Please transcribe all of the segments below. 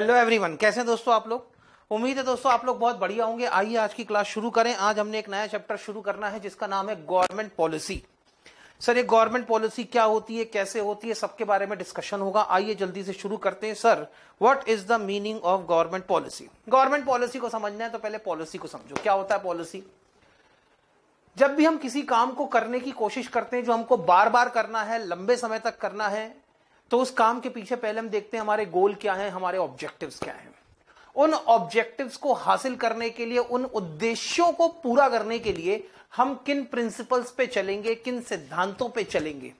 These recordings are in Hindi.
हेलो एवरीवन, कैसे हैं दोस्तों आप लोग। उम्मीद है दोस्तों आप लोग बहुत बढ़िया होंगे। आइए आज की क्लास शुरू करें। आज हमने एक नया चैप्टर शुरू करना है जिसका नाम है गवर्नमेंट पॉलिसी। सर ये गवर्नमेंट पॉलिसी क्या होती है, कैसे होती है, सबके बारे में डिस्कशन होगा। आइए जल्दी से शुरू करते हैं। Sir what is the meaning of government policy. Government policy को समझना है तो पहले पॉलिसी को समझो। क्या होता है पॉलिसी? जब भी हम किसी काम को करने की कोशिश करते हैं जो हमको बार बार करना है, लंबे समय तक करना है, तो उस काम के पीछे पहले हम देखते हैं हमारे गोल क्या हैं, हमारे ऑब्जेक्टिव्स क्या हैं। उन ऑब्जेक्टिव्स को हासिल करने के लिए, उन उद्देश्यों को पूरा करने के लिए हम किन प्रिंसिपल्स पे चलेंगे, किन सिद्धांतों पे चलेंगे।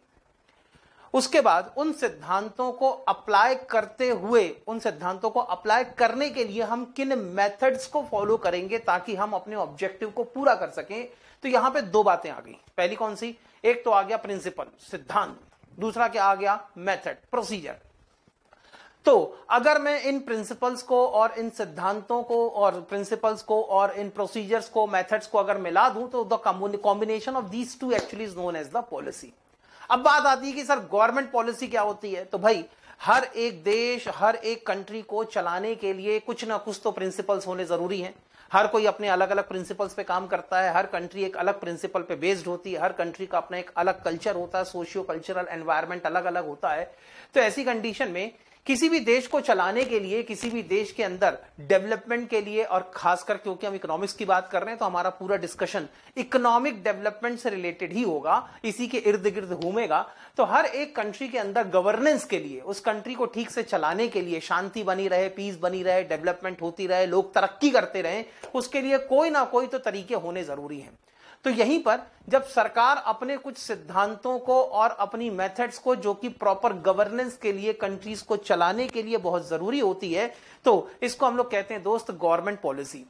उसके बाद उन सिद्धांतों को अप्लाई करते हुए, उन सिद्धांतों को अप्लाई करने के लिए हम किन मेथड्स को फॉलो करेंगे ताकि हम अपने ऑब्जेक्टिव को पूरा कर सकें। तो यहां पे दो बातें आ गई। पहली कौन सी? एक तो आ गया प्रिंसिपल, सिद्धांत। दूसरा क्या आ गया? Method, procedure. तो अगर मैं इन प्रिंसिपल्स को और इन सिद्धांतों को और प्रिंसिपल्स को और इन प्रोसीजर्स को, मेथड्स को अगर मिला दूं तो the combination of these two actually is known as the policy. अब बात आती है कि सर गवर्नमेंट पॉलिसी क्या होती है। तो भाई हर एक देश, हर एक कंट्री को चलाने के लिए कुछ ना कुछ तो प्रिंसिपल्स होने जरूरी हैं। हर कोई अपने अलग अलग प्रिंसिपल्स पे काम करता है। हर कंट्री एक अलग प्रिंसिपल पे बेस्ड होती है। हर कंट्री का अपना एक अलग कल्चर होता है, सोशियो कल्चरल एनवायरनमेंट अलग अलग होता है। तो ऐसी कंडीशन में किसी भी देश को चलाने के लिए, किसी भी देश के अंदर डेवलपमेंट के लिए, और खासकर क्योंकि हम इकोनॉमिक्स की बात कर रहे हैं तो हमारा पूरा डिस्कशन इकोनॉमिक डेवलपमेंट से रिलेटेड ही होगा, इसी के इर्द गिर्द घूमेगा। तो हर एक कंट्री के अंदर गवर्नेंस के लिए, उस कंट्री को ठीक से चलाने के लिए, शांति बनी रहे, पीस बनी रहे, डेवलपमेंट होती रहे, लोग तरक्की करते रहे, उसके लिए कोई ना कोई तो तरीके होने जरूरी हैं। तो यहीं पर जब सरकार अपने कुछ सिद्धांतों को और अपनी मेथड्स को, जो कि प्रॉपर गवर्नेंस के लिए, कंट्रीज को चलाने के लिए बहुत जरूरी होती है, तो इसको हम लोग कहते हैं दोस्त गवर्नमेंट पॉलिसी।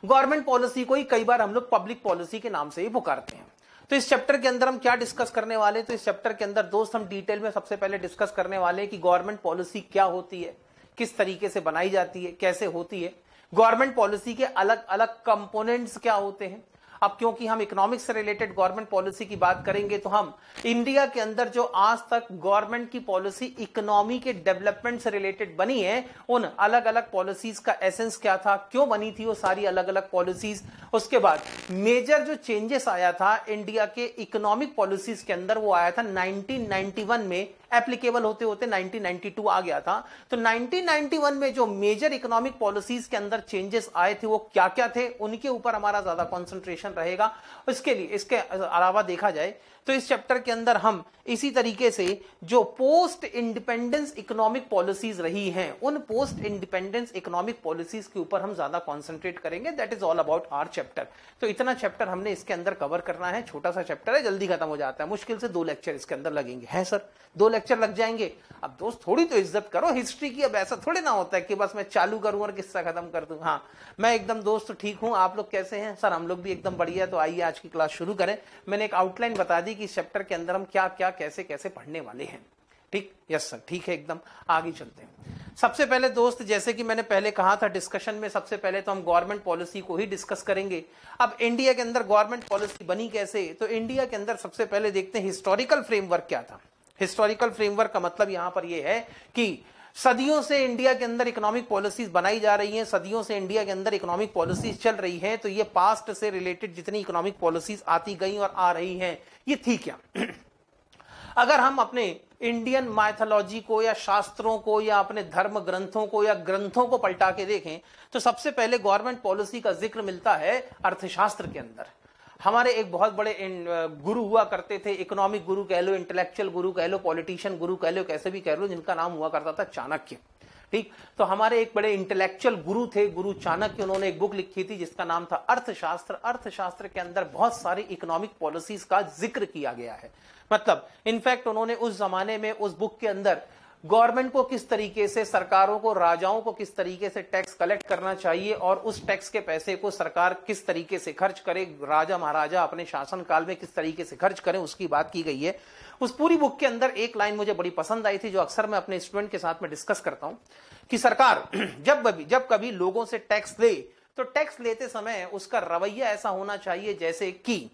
गवर्नमेंट पॉलिसी को ही कई बार हम लोग पब्लिक पॉलिसी के नाम से ही पुकारते हैं। तो इस चैप्टर के अंदर हम क्या डिस्कस करने वाले हैं? तो इस चैप्टर के अंदर दोस्त हम डिटेल में सबसे पहले डिस्कस करने वाले हैं कि गवर्नमेंट पॉलिसी क्या होती है, किस तरीके से बनाई जाती है, कैसे होती है, गवर्नमेंट पॉलिसी के अलग अलग कंपोनेंट्स क्या होते हैं। अब क्योंकि हम इकोनॉमिक्स से रिलेटेड गवर्नमेंट पॉलिसी की बात करेंगे तो हम इंडिया के अंदर जो आज तक गवर्नमेंट की पॉलिसी इकोनॉमी के डेवलपमेंट से रिलेटेड बनी है, उन अलग अलग पॉलिसीज का एसेंस क्या था, क्यों बनी थी वो सारी अलग अलग पॉलिसीज। उसके बाद मेजर जो चेंजेस आया था इंडिया के इकोनॉमिक पॉलिसीज के अंदर, वो आया था 1991 में, एप्लीकेबल होते होते 1992 आ गया था। तो 1991 में जो मेजर इकोनॉमिक पॉलिसीज के अंदर चेंजेस आए थे वो क्या क्या थे, उनके ऊपर हमारा ज्यादा कंसंट्रेशन रहेगा। इसके लिए, इसके अलावा देखा जाए तो इस चैप्टर के अंदर हम इसी तरीके से जो पोस्ट इंडिपेंडेंस इकोनॉमिक पॉलिसीज रही हैं, उन पोस्ट इंडिपेंडेंस इकोनॉमिक पॉलिसीज के ऊपर हम ज्यादा कंसंट्रेट करेंगे। That is all about our chapter. तो इतना चैप्टर हमने इसके अंदर कवर करना है। छोटा सा चैप्टर है, जल्दी खत्म हो जाता है। मुश्किल से 2 लेक्चर इसके अंदर लगेंगे। है सर 2 लेक्चर लग जाएंगे। अब दोस्त थोड़ी तो इज्जत करो हिस्ट्री की। अब ऐसा थोड़ी ना होता है कि बस मैं चालू करूं और किस्सा खत्म कर दूं। हाँ मैं एकदम दोस्त ठीक हूं। आप लोग कैसे हैं? सर हम लोग भी एकदम बढ़िया। तो आइए आज की क्लास शुरू करें। मैंने एक आउटलाइन बता दी कि इस चैप्टर के अंदर हम क्या क्या, कैसे कैसे पढ़ने वाले हैं। ठीक? यस सर, ठीक है एकदम। आगे चलते हैं। सबसे पहले दोस्त, जैसे कि मैंने पहले कहा था डिस्कशन में, सबसे पहले तो हम गवर्नमेंट पॉलिसी को ही डिस्कस करेंगे। अब इंडिया के अंदर गवर्नमेंट पॉलिसी बनी कैसे? तो इंडिया के अंदर सबसे पहले देखते हैं हिस्टोरिकल फ्रेमवर्क क्या था। हिस्टोरिकल फ्रेमवर्क का मतलब यहां पर यह है कि सदियों से इंडिया के अंदर इकोनॉमिक पॉलिसीज बनाई जा रही हैं, सदियों से इंडिया के अंदर इकोनॉमिक पॉलिसीज चल रही हैं। तो ये पास्ट से रिलेटेड जितनी इकोनॉमिक पॉलिसीज आती गई और आ रही हैं, ये थी क्या? अगर हम अपने इंडियन माइथोलॉजी को या शास्त्रों को या अपने धर्म ग्रंथों को या ग्रंथों को पलटा के देखें तो सबसे पहले गवर्नमेंट पॉलिसी का जिक्र मिलता है अर्थशास्त्र के अंदर। हमारे एक बहुत बड़े गुरु हुआ करते थे, इकोनॉमिक गुरु कह लो, इंटेलेक्चुअल गुरु कह लो, पॉलिटिशियन गुरु कह लो, कैसे भी कह लो, जिनका नाम हुआ करता था चाणक्य। ठीक? तो हमारे एक बड़े इंटेलेक्चुअल गुरु थे, गुरु चाणक्य। उन्होंने एक बुक लिखी थी जिसका नाम था अर्थशास्त्र। अर्थशास्त्र के अंदर बहुत सारी इकोनॉमिक पॉलिसीज का जिक्र किया गया है। मतलब इनफैक्ट उन्होंने उस जमाने में उस बुक के अंदर गवर्नमेंट को किस तरीके से, सरकारों को, राजाओं को किस तरीके से टैक्स कलेक्ट करना चाहिए और उस टैक्स के पैसे को सरकार किस तरीके से खर्च करे, राजा महाराजा अपने शासन काल में किस तरीके से खर्च करें, उसकी बात की गई है। उस पूरी बुक के अंदर एक लाइन मुझे बड़ी पसंद आई थी, जो अक्सर मैं अपने स्टूडेंट के साथ में डिस्कस करता हूं, कि सरकार जब कभी लोगों से टैक्स ले तो टैक्स लेते समय उसका रवैया ऐसा होना चाहिए जैसे कि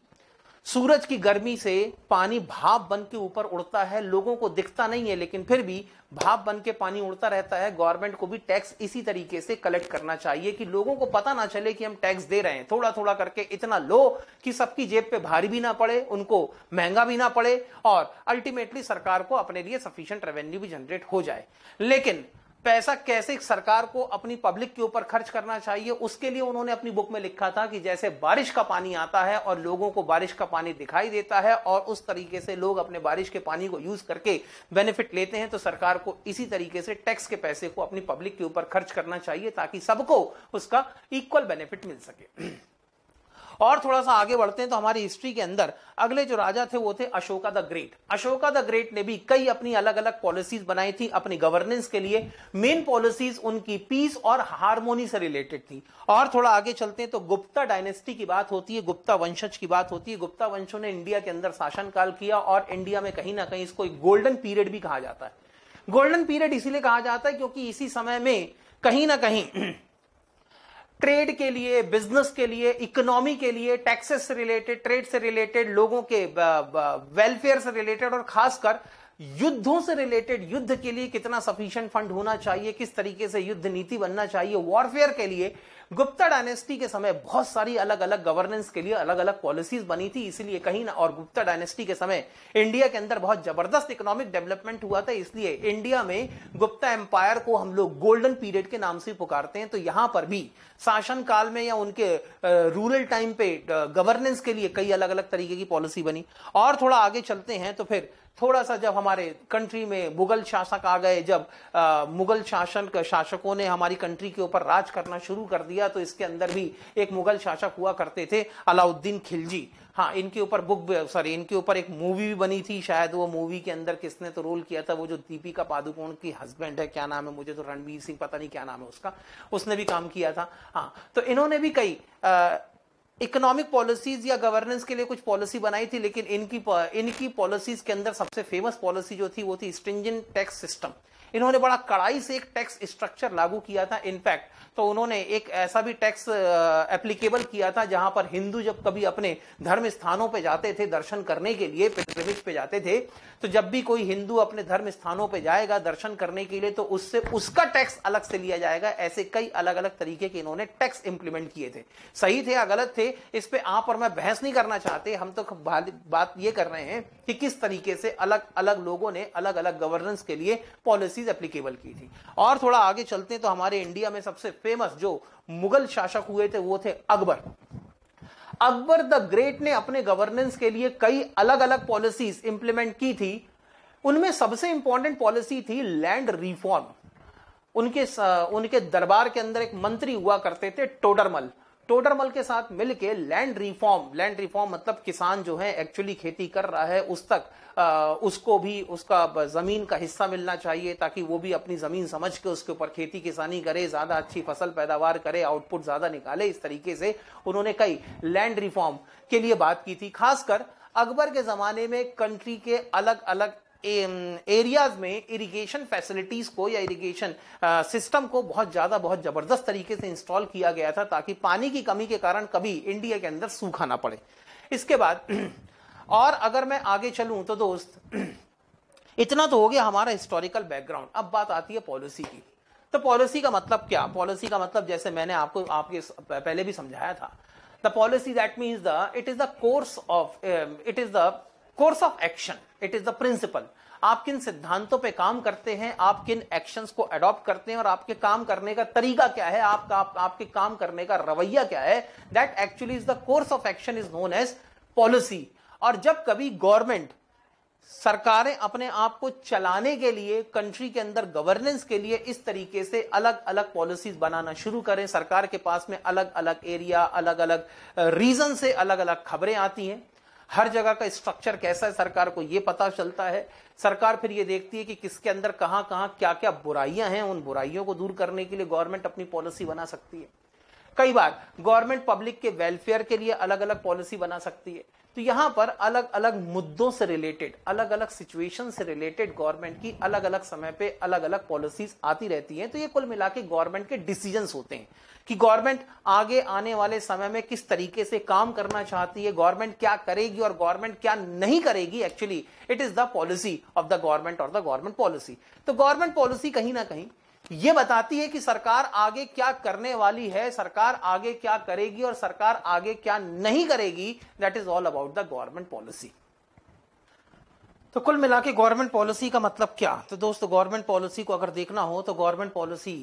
सूरज की गर्मी से पानी भाप बन के ऊपर उड़ता है, लोगों को दिखता नहीं है लेकिन फिर भी भाप बन के पानी उड़ता रहता है। गवर्नमेंट को भी टैक्स इसी तरीके से कलेक्ट करना चाहिए कि लोगों को पता ना चले कि हम टैक्स दे रहे हैं, थोड़ा थोड़ा करके इतना लो कि सबकी जेब पे भारी भी ना पड़े, उनको महंगा भी ना पड़े और अल्टीमेटली सरकार को अपने लिए सफिशिएंट रेवेन्यू भी जनरेट हो जाए। लेकिन पैसा कैसे सरकार को अपनी पब्लिक के ऊपर खर्च करना चाहिए, उसके लिए उन्होंने अपनी बुक में लिखा था कि जैसे बारिश का पानी आता है और लोगों को बारिश का पानी दिखाई देता है और उस तरीके से लोग अपने बारिश के पानी को यूज करके बेनिफिट लेते हैं, तो सरकार को इसी तरीके से टैक्स के पैसे को अपनी पब्लिक के ऊपर खर्च करना चाहिए ताकि सबको उसका इक्वल बेनिफिट मिल सके। और थोड़ा सा आगे बढ़ते हैं तो हमारी हिस्ट्री के अंदर अगले जो राजा थे वो थे Ashoka the great. Ashoka the great ने भी कई अपनी अलग अलग पॉलिसीज बनाई थी अपनी गवर्नेंस के लिए। मेन पॉलिसीज उनकी पीस और हार्मोनी से रिलेटेड थी। और थोड़ा आगे चलते हैं तो गुप्ता डायनेस्टी की बात होती है, गुप्ता वंशज की बात होती है। गुप्ता वंशों ने इंडिया के अंदर शासनकाल किया और इंडिया में कहीं ना कहीं इसको एक गोल्डन पीरियड भी कहा जाता है। गोल्डन पीरियड इसीलिए कहा जाता है क्योंकि इसी समय में कहीं ना कहीं ट्रेड के लिए, बिजनेस के लिए, इकोनॉमी के लिए, टैक्सेस से रिलेटेड, ट्रेड से रिलेटेड, लोगों के वेलफेयर से रिलेटेड और खासकर युद्धों से रिलेटेड, युद्ध के लिए कितना सफिशिएंट फंड होना चाहिए, किस तरीके से युद्ध नीति बनना चाहिए, वॉरफेयर के लिए गुप्ता डायनेस्टी के समय बहुत सारी अलग अलग गवर्नेंस के लिए अलग अलग पॉलिसीज बनी थी। इसलिए कहीं ना, और गुप्ता डायनेस्टी के समय इंडिया के अंदर बहुत जबरदस्त इकोनॉमिक डेवलपमेंट हुआ था, इसलिए इंडिया में गुप्ता एम्पायर को हम लोग गोल्डन पीरियड के नाम से पुकारते हैं। तो यहां पर भी शासन काल में या उनके रूरल टाइम पे गवर्नेंस के लिए कई अलग अलग तरीके की पॉलिसी बनी। और थोड़ा आगे चलते हैं तो फिर थोड़ा सा जब हमारे कंट्री में मुगल शासक आ गए, जब मुगल शासकों ने हमारी कंट्री के ऊपर राज करना शुरू कर दिया, तो इसके अंदर भी एक मुगल शासक हुआ करते थे अलाउद्दीन खिलजी। हाँ, इनके ऊपर इनके ऊपर एक मूवी भी बनी थी। शायद वो मूवी के अंदर किसने तो रोल किया था, वो जो दीपिका पादुकोण की हस्बैंड है, क्या नाम है मुझे तो, रणवीर सिंह, पता नहीं क्या नाम है उसका, उसने भी काम किया था। हाँ, तो इन्होंने भी कई इकोनॉमिक पॉलिसीज या गवर्नेंस के लिए कुछ पॉलिसी बनाई थी, लेकिन इनकी पॉलिसीज के अंदर सबसे फेमस पॉलिसी जो थी वो थी स्ट्रिंजेंट टैक्स सिस्टम। इन्होंने बड़ा कड़ाई से एक टैक्स स्ट्रक्चर लागू किया था। इनफैक्ट तो उन्होंने एक ऐसा भी टैक्स एप्लीकेबल किया था जहां पर हिंदू जब कभी अपने धर्म स्थानों पे जाते थे दर्शन करने के लिए, पिलग्रिमेज पे जाते थे, तो जब भी कोई हिंदू अपने धर्म स्थानों पे जाएगा दर्शन करने के लिए तो उससे उसका टैक्स अलग से लिया जाएगा। ऐसे कई अलग अलग तरीके के इन्होंने टैक्स इंप्लीमेंट किए थे। सही थे या गलत थे, इस पे आप और मैं बहस नहीं करना चाहते, हम तो बात ये कर रहे हैं कि किस तरीके से अलग अलग लोगों ने अलग अलग गवर्नेंस के लिए पॉलिसीज एप्लीकेबल की थी। और थोड़ा आगे चलते हैं तो हमारे इंडिया में सबसे फेमस जो मुगल शासक हुए थे वो थे अकबर। अकबर द ग्रेट ने अपने गवर्नेंस के लिए कई अलग अलग पॉलिसीज इंप्लीमेंट की थी। उनमें सबसे इंपॉर्टेंट पॉलिसी थी लैंड रिफॉर्म। उनके दरबार के अंदर एक मंत्री हुआ करते थे टोडरमल। टोडरमल के साथ मिलके लैंड रिफॉर्म मतलब किसान जो है एक्चुअली खेती कर रहा है उस तक उसको भी उसका जमीन का हिस्सा मिलना चाहिए, ताकि वो भी अपनी जमीन समझ के उसके ऊपर खेती किसानी करे, ज्यादा अच्छी फसल पैदावार करे, आउटपुट ज्यादा निकाले। इस तरीके से उन्होंने कई लैंड रिफॉर्म के लिए बात की थी। खासकर अकबर के जमाने में कंट्री के अलग अलग एरियाज में इरिगेशन फैसिलिटीज को या इरिगेशन सिस्टम को बहुत जबरदस्त तरीके से इंस्टॉल किया गया था, ताकि पानी की कमी के कारण कभी इंडिया के अंदर सूखा ना पड़े। इसके बाद और अगर मैं आगे चलूं तो दोस्त, इतना तो हो गया हमारा हिस्टोरिकल बैकग्राउंड। अब बात आती है पॉलिसी की। तो पॉलिसी का मतलब क्या? पॉलिसी का मतलब जैसे मैंने आपके पहले भी समझाया था, the policy that means it is the course of action, it is the principle. आप किन सिद्धांतों पे काम करते हैं, आप किन एक्शंस को अडॉप्ट करते हैं और आपके काम करने का तरीका क्या है, आपके काम करने का रवैया क्या है, that actually is the course of action is known as policy. और जब कभी गवर्नमेंट, सरकारें अपने आप को चलाने के लिए, कंट्री के अंदर गवर्नेंस के लिए इस तरीके से अलग अलग पॉलिसीज बनाना शुरू करें, सरकार के पास में अलग अलग एरिया, अलग अलग रीजन से अलग अलग खबरें आती हैं, हर जगह का स्ट्रक्चर कैसा है सरकार को ये पता चलता है। सरकार फिर ये देखती है कि किसके अंदर कहां कहां क्या क्या बुराइयां हैं, उन बुराइयों को दूर करने के लिए गवर्नमेंट अपनी पॉलिसी बना सकती है। कई बार गवर्नमेंट पब्लिक के वेलफेयर के लिए अलग अलग पॉलिसी बना सकती है। तो यहां पर अलग अलग मुद्दों से रिलेटेड, अलग अलग सिचुएशन से रिलेटेड गवर्नमेंट की अलग अलग समय पे अलग अलग पॉलिसीज आती रहती हैं। तो ये कुल मिला के गवर्नमेंट के डिसीजंस होते हैं कि गवर्नमेंट आगे आने वाले समय में किस तरीके से काम करना चाहती है, गवर्नमेंट क्या करेगी और गवर्नमेंट क्या नहीं करेगी। Actually it is the policy of the government और द गवर्नमेंट पॉलिसी। तो गवर्नमेंट पॉलिसी कहीं ना कहीं ये बताती है कि सरकार आगे क्या करने वाली है, सरकार आगे क्या करेगी और सरकार आगे क्या नहीं करेगी। That is all about the government policy. तो कुल मिला के गवर्नमेंट पॉलिसी का मतलब क्या? तो दोस्तों गवर्नमेंट पॉलिसी को अगर देखना हो तो गवर्नमेंट पॉलिसी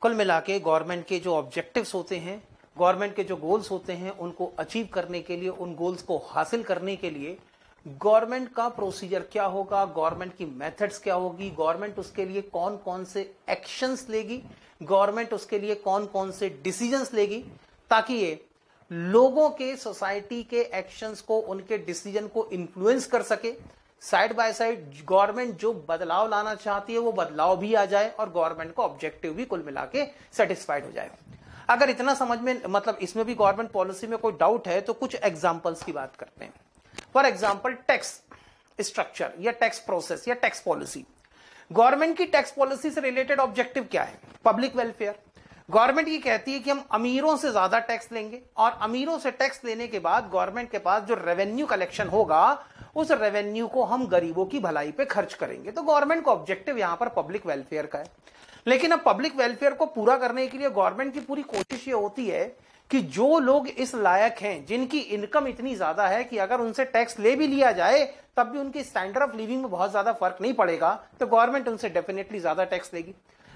कुल मिला के गवर्नमेंट के जो ऑब्जेक्टिव्स होते हैं, गवर्नमेंट के जो गोल्स होते हैं, उनको अचीव करने के लिए, उन गोल्स को हासिल करने के लिए गवर्नमेंट का प्रोसीजर क्या होगा, गवर्नमेंट की मेथड्स क्या होगी, गवर्नमेंट उसके लिए कौन कौन से एक्शंस लेगी, गवर्नमेंट उसके लिए कौन कौन से डिसीजंस लेगी, ताकि ये लोगों के, सोसाइटी के एक्शंस को, उनके डिसीजन को इन्फ्लुएंस कर सके। साइड बाय साइड गवर्नमेंट जो बदलाव लाना चाहती है वो बदलाव भी आ जाए और गवर्नमेंट का ऑब्जेक्टिव भी कुल मिला के सेटिस्फाइड हो जाए। अगर इतना समझ में, मतलब इसमें भी गवर्नमेंट पॉलिसी में कोई डाउट है तो कुछ एग्जांपल्स की बात करते हैं। फॉर एग्जाम्पल टैक्स स्ट्रक्चर या टैक्स प्रोसेस या टैक्स पॉलिसी। गवर्नमेंट की टैक्स पॉलिसी से रिलेटेड ऑब्जेक्टिव क्या है? Public welfare. गवर्नमेंट ये कहती है कि हम अमीरों से ज्यादा टैक्स लेंगे और अमीरों से टैक्स लेने के बाद गवर्नमेंट के पास जो रेवेन्यू कलेक्शन होगा उस रेवेन्यू को हम गरीबों की भलाई पे खर्च करेंगे। तो गवर्नमेंट का ऑब्जेक्टिव यहां पर पब्लिक वेलफेयर का है। लेकिन अब पब्लिक वेलफेयर को पूरा करने के लिए गवर्नमेंट की पूरी कोशिश ये होती है कि जो लोग इस लायक हैं, जिनकी इनकम इतनी ज्यादा है कि अगर उनसे टैक्स ले भी लिया जाए तब भी उनकी स्टैंडर्ड ऑफ लिविंग में बहुत ज्यादा फर्क नहीं पड़ेगा, तो गवर्नमेंट उनसे डेफिनेटली ज्यादा टैक्स लेगी।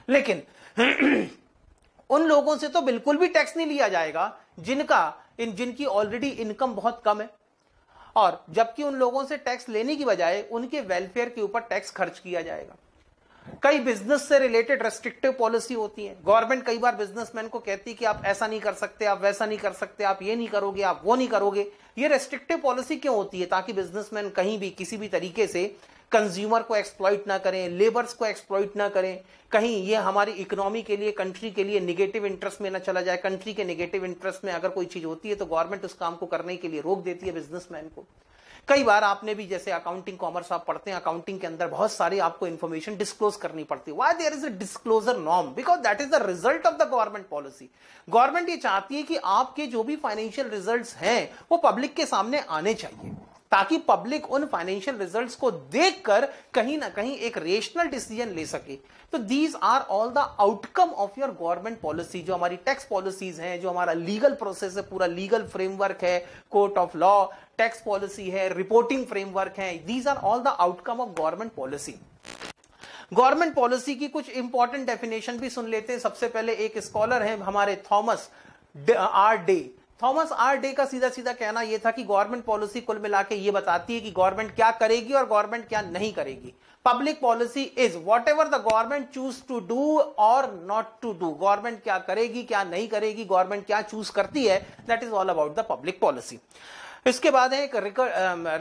लेकिन उन लोगों से तो बिल्कुल भी टैक्स नहीं लिया जाएगा जिनकी ऑलरेडी इनकम बहुत कम है, और जबकि उन लोगों से टैक्स लेने की बजाय उनके वेलफेयर के ऊपर टैक्स खर्च किया जाएगा। कई बिजनेस से रिलेटेड रेस्ट्रिक्टिव पॉलिसी होती है। गवर्नमेंट कई बार बिजनेसमैन को कहती है कि आप ऐसा नहीं कर सकते, आप वैसा नहीं कर सकते, आप ये नहीं करोगे, आप वो नहीं करोगे। ये रेस्ट्रिक्टिव पॉलिसी क्यों होती है? ताकि बिजनेसमैन कहीं भी किसी भी तरीके से कंज्यूमर को एक्सप्लॉइट ना करें, लेबर्स को एक्सप्लॉइट ना करें, कहीं ये हमारी इकोनॉमी के लिए, कंट्री के लिए नेगेटिव इंटरेस्ट में ना चला जाए। कंट्री के नेगेटिव इंटरेस्ट में अगर कोई चीज होती है तो गवर्नमेंट उस काम को करने के लिए रोक देती है बिजनेसमैन को। कई बार आपने भी, जैसे अकाउंटिंग कॉमर्स आप पढ़ते हैं, अकाउंटिंग के अंदर बहुत सारी आपको इंफॉर्मेशन डिस्क्लोज करनी पड़ती है। Why there is a disclosure norm? Because that is the result of the government policy. Government ये चाहती है कि आपके जो भी फाइनेंशियल रिजल्ट्स हैं वो पब्लिक के सामने आने चाहिए, ताकि पब्लिक उन फाइनेंशियल रिजल्ट्स को देखकर कहीं ना कहीं एक रेशनल डिसीजन ले सके। तो these are all the outcome of your government policy. जो हमारी टैक्स पॉलिसीज हैं, जो हमारा लीगल प्रोसेस है, पूरा लीगल फ्रेमवर्क है, court of law, tax policy है, रिपोर्टिंग फ्रेमवर्क है, these are all the outcome of government policy. Government policy की कुछ इंपॉर्टेंट डेफिनेशन भी सुन लेते हैं। सबसे पहले एक स्कॉलर है हमारे Thomas R Dye. Thomas R Dye का सीधा सीधा कहना यह था कि गवर्नमेंट पॉलिसी कुल मिला के ये बताती है कि गवर्नमेंट क्या करेगी और गवर्नमेंट क्या नहीं करेगी। Public policy is whatever the government choose to do और नॉट टू डू। गवर्नमेंट क्या करेगी, क्या नहीं करेगी, गवर्नमेंट क्या चूज करती है, that is all about the public policy. इसके बाद है एक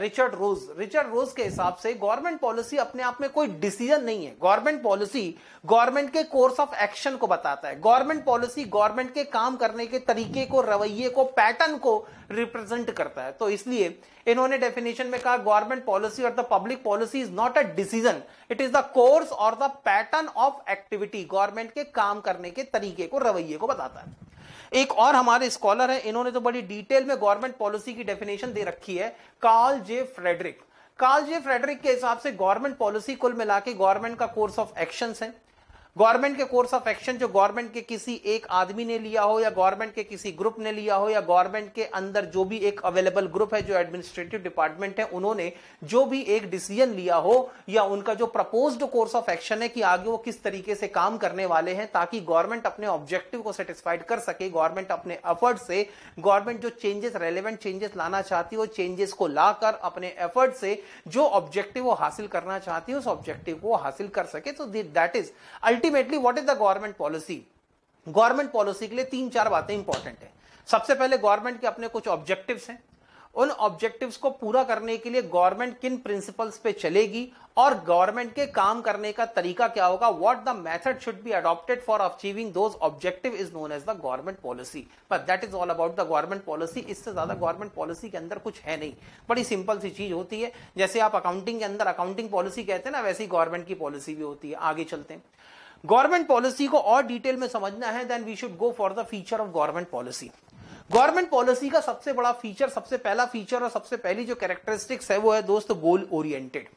रिचर्ड रोज। रिचर्ड रोज के हिसाब से गवर्नमेंट पॉलिसी अपने आप में कोई डिसीजन नहीं है। गवर्नमेंट पॉलिसी गवर्नमेंट के कोर्स ऑफ एक्शन को बताता है। गवर्नमेंट पॉलिसी गवर्नमेंट के काम करने के तरीके को, रवैये को, पैटर्न को रिप्रेजेंट करता है। तो इसलिए इन्होंने डेफिनेशन में कहा गवर्नमेंट पॉलिसी और the public policy is not a decision, it is the course और the pattern of activity. Government के काम करने के तरीके को, रवैये को बताता है। एक और हमारे स्कॉलर है, इन्होंने तो बड़ी डिटेल में गवर्नमेंट पॉलिसी की डेफिनेशन दे रखी है, कार्ल जे फ्रेडरिक। कार्ल जे फ्रेडरिक के हिसाब से गवर्नमेंट पॉलिसी कुल मिला के गवर्नमेंट का कोर्स ऑफ एक्शन है। गवर्नमेंट के कोर्स ऑफ एक्शन जो गवर्नमेंट के किसी एक आदमी ने लिया हो, या गवर्नमेंट के किसी ग्रुप ने लिया हो, या गवर्नमेंट के अंदर जो भी एक अवेलेबल ग्रुप है, जो एडमिनिस्ट्रेटिव डिपार्टमेंट है, उन्होंने जो भी एक डिसीजन लिया हो, या उनका जो प्रपोज्ड कोर्स ऑफ एक्शन है कि आगे वो किस तरीके से काम करने वाले हैं ताकि गवर्नमेंट अपने ऑब्जेक्टिव को सेटिस्फाइड कर सके। गवर्नमेंट अपने एफर्ट से, गवर्नमेंट जो चेंजेस, रेलेवेंट चेंजेस लाना चाहती है, वो चेंजेस को लाकर अपने एफर्ट से जो ऑब्जेक्टिव वो हासिल करना चाहती है उस ऑब्जेक्टिव को हासिल कर सके। तो that is ultimately what is the government policy. Government policy के लिए 3-4 बातें इंपॉर्टेंट है। सबसे पहले गवर्नमेंट के अपने कुछ ऑब्जेक्टिव्स हैं, उन ऑब्जेक्टिव्स को पूरा करने के लिए गवर्नमेंट किन प्रिंसिपल्स पे चलेगी और गवर्नमेंट के काम करने का तरीका क्या होगा, what the method should be adopted for achieving those objective is known as the government policy. But that is all about the government policy. इससे ज्यादा गवर्नमेंट पॉलिसी के अंदर कुछ है नहीं, बड़ी सिंपल सी चीज होती है। जैसे आप अकाउंटिंग के अंदर अकाउंटिंग पॉलिसी कहते हैं ना, वैसे ही गवर्नमेंट की पॉलिसी भी होती है। आगे चलते हैं, गवर्नमेंट पॉलिसी को और डिटेल में समझना है, then we should go for the feature of government policy. Government policy का सबसे बड़ा फीचर, सबसे पहला फीचर और सबसे पहली जो कैरेक्टरिस्टिक्स है वो है दोस्त गोल ओरिएंटेड।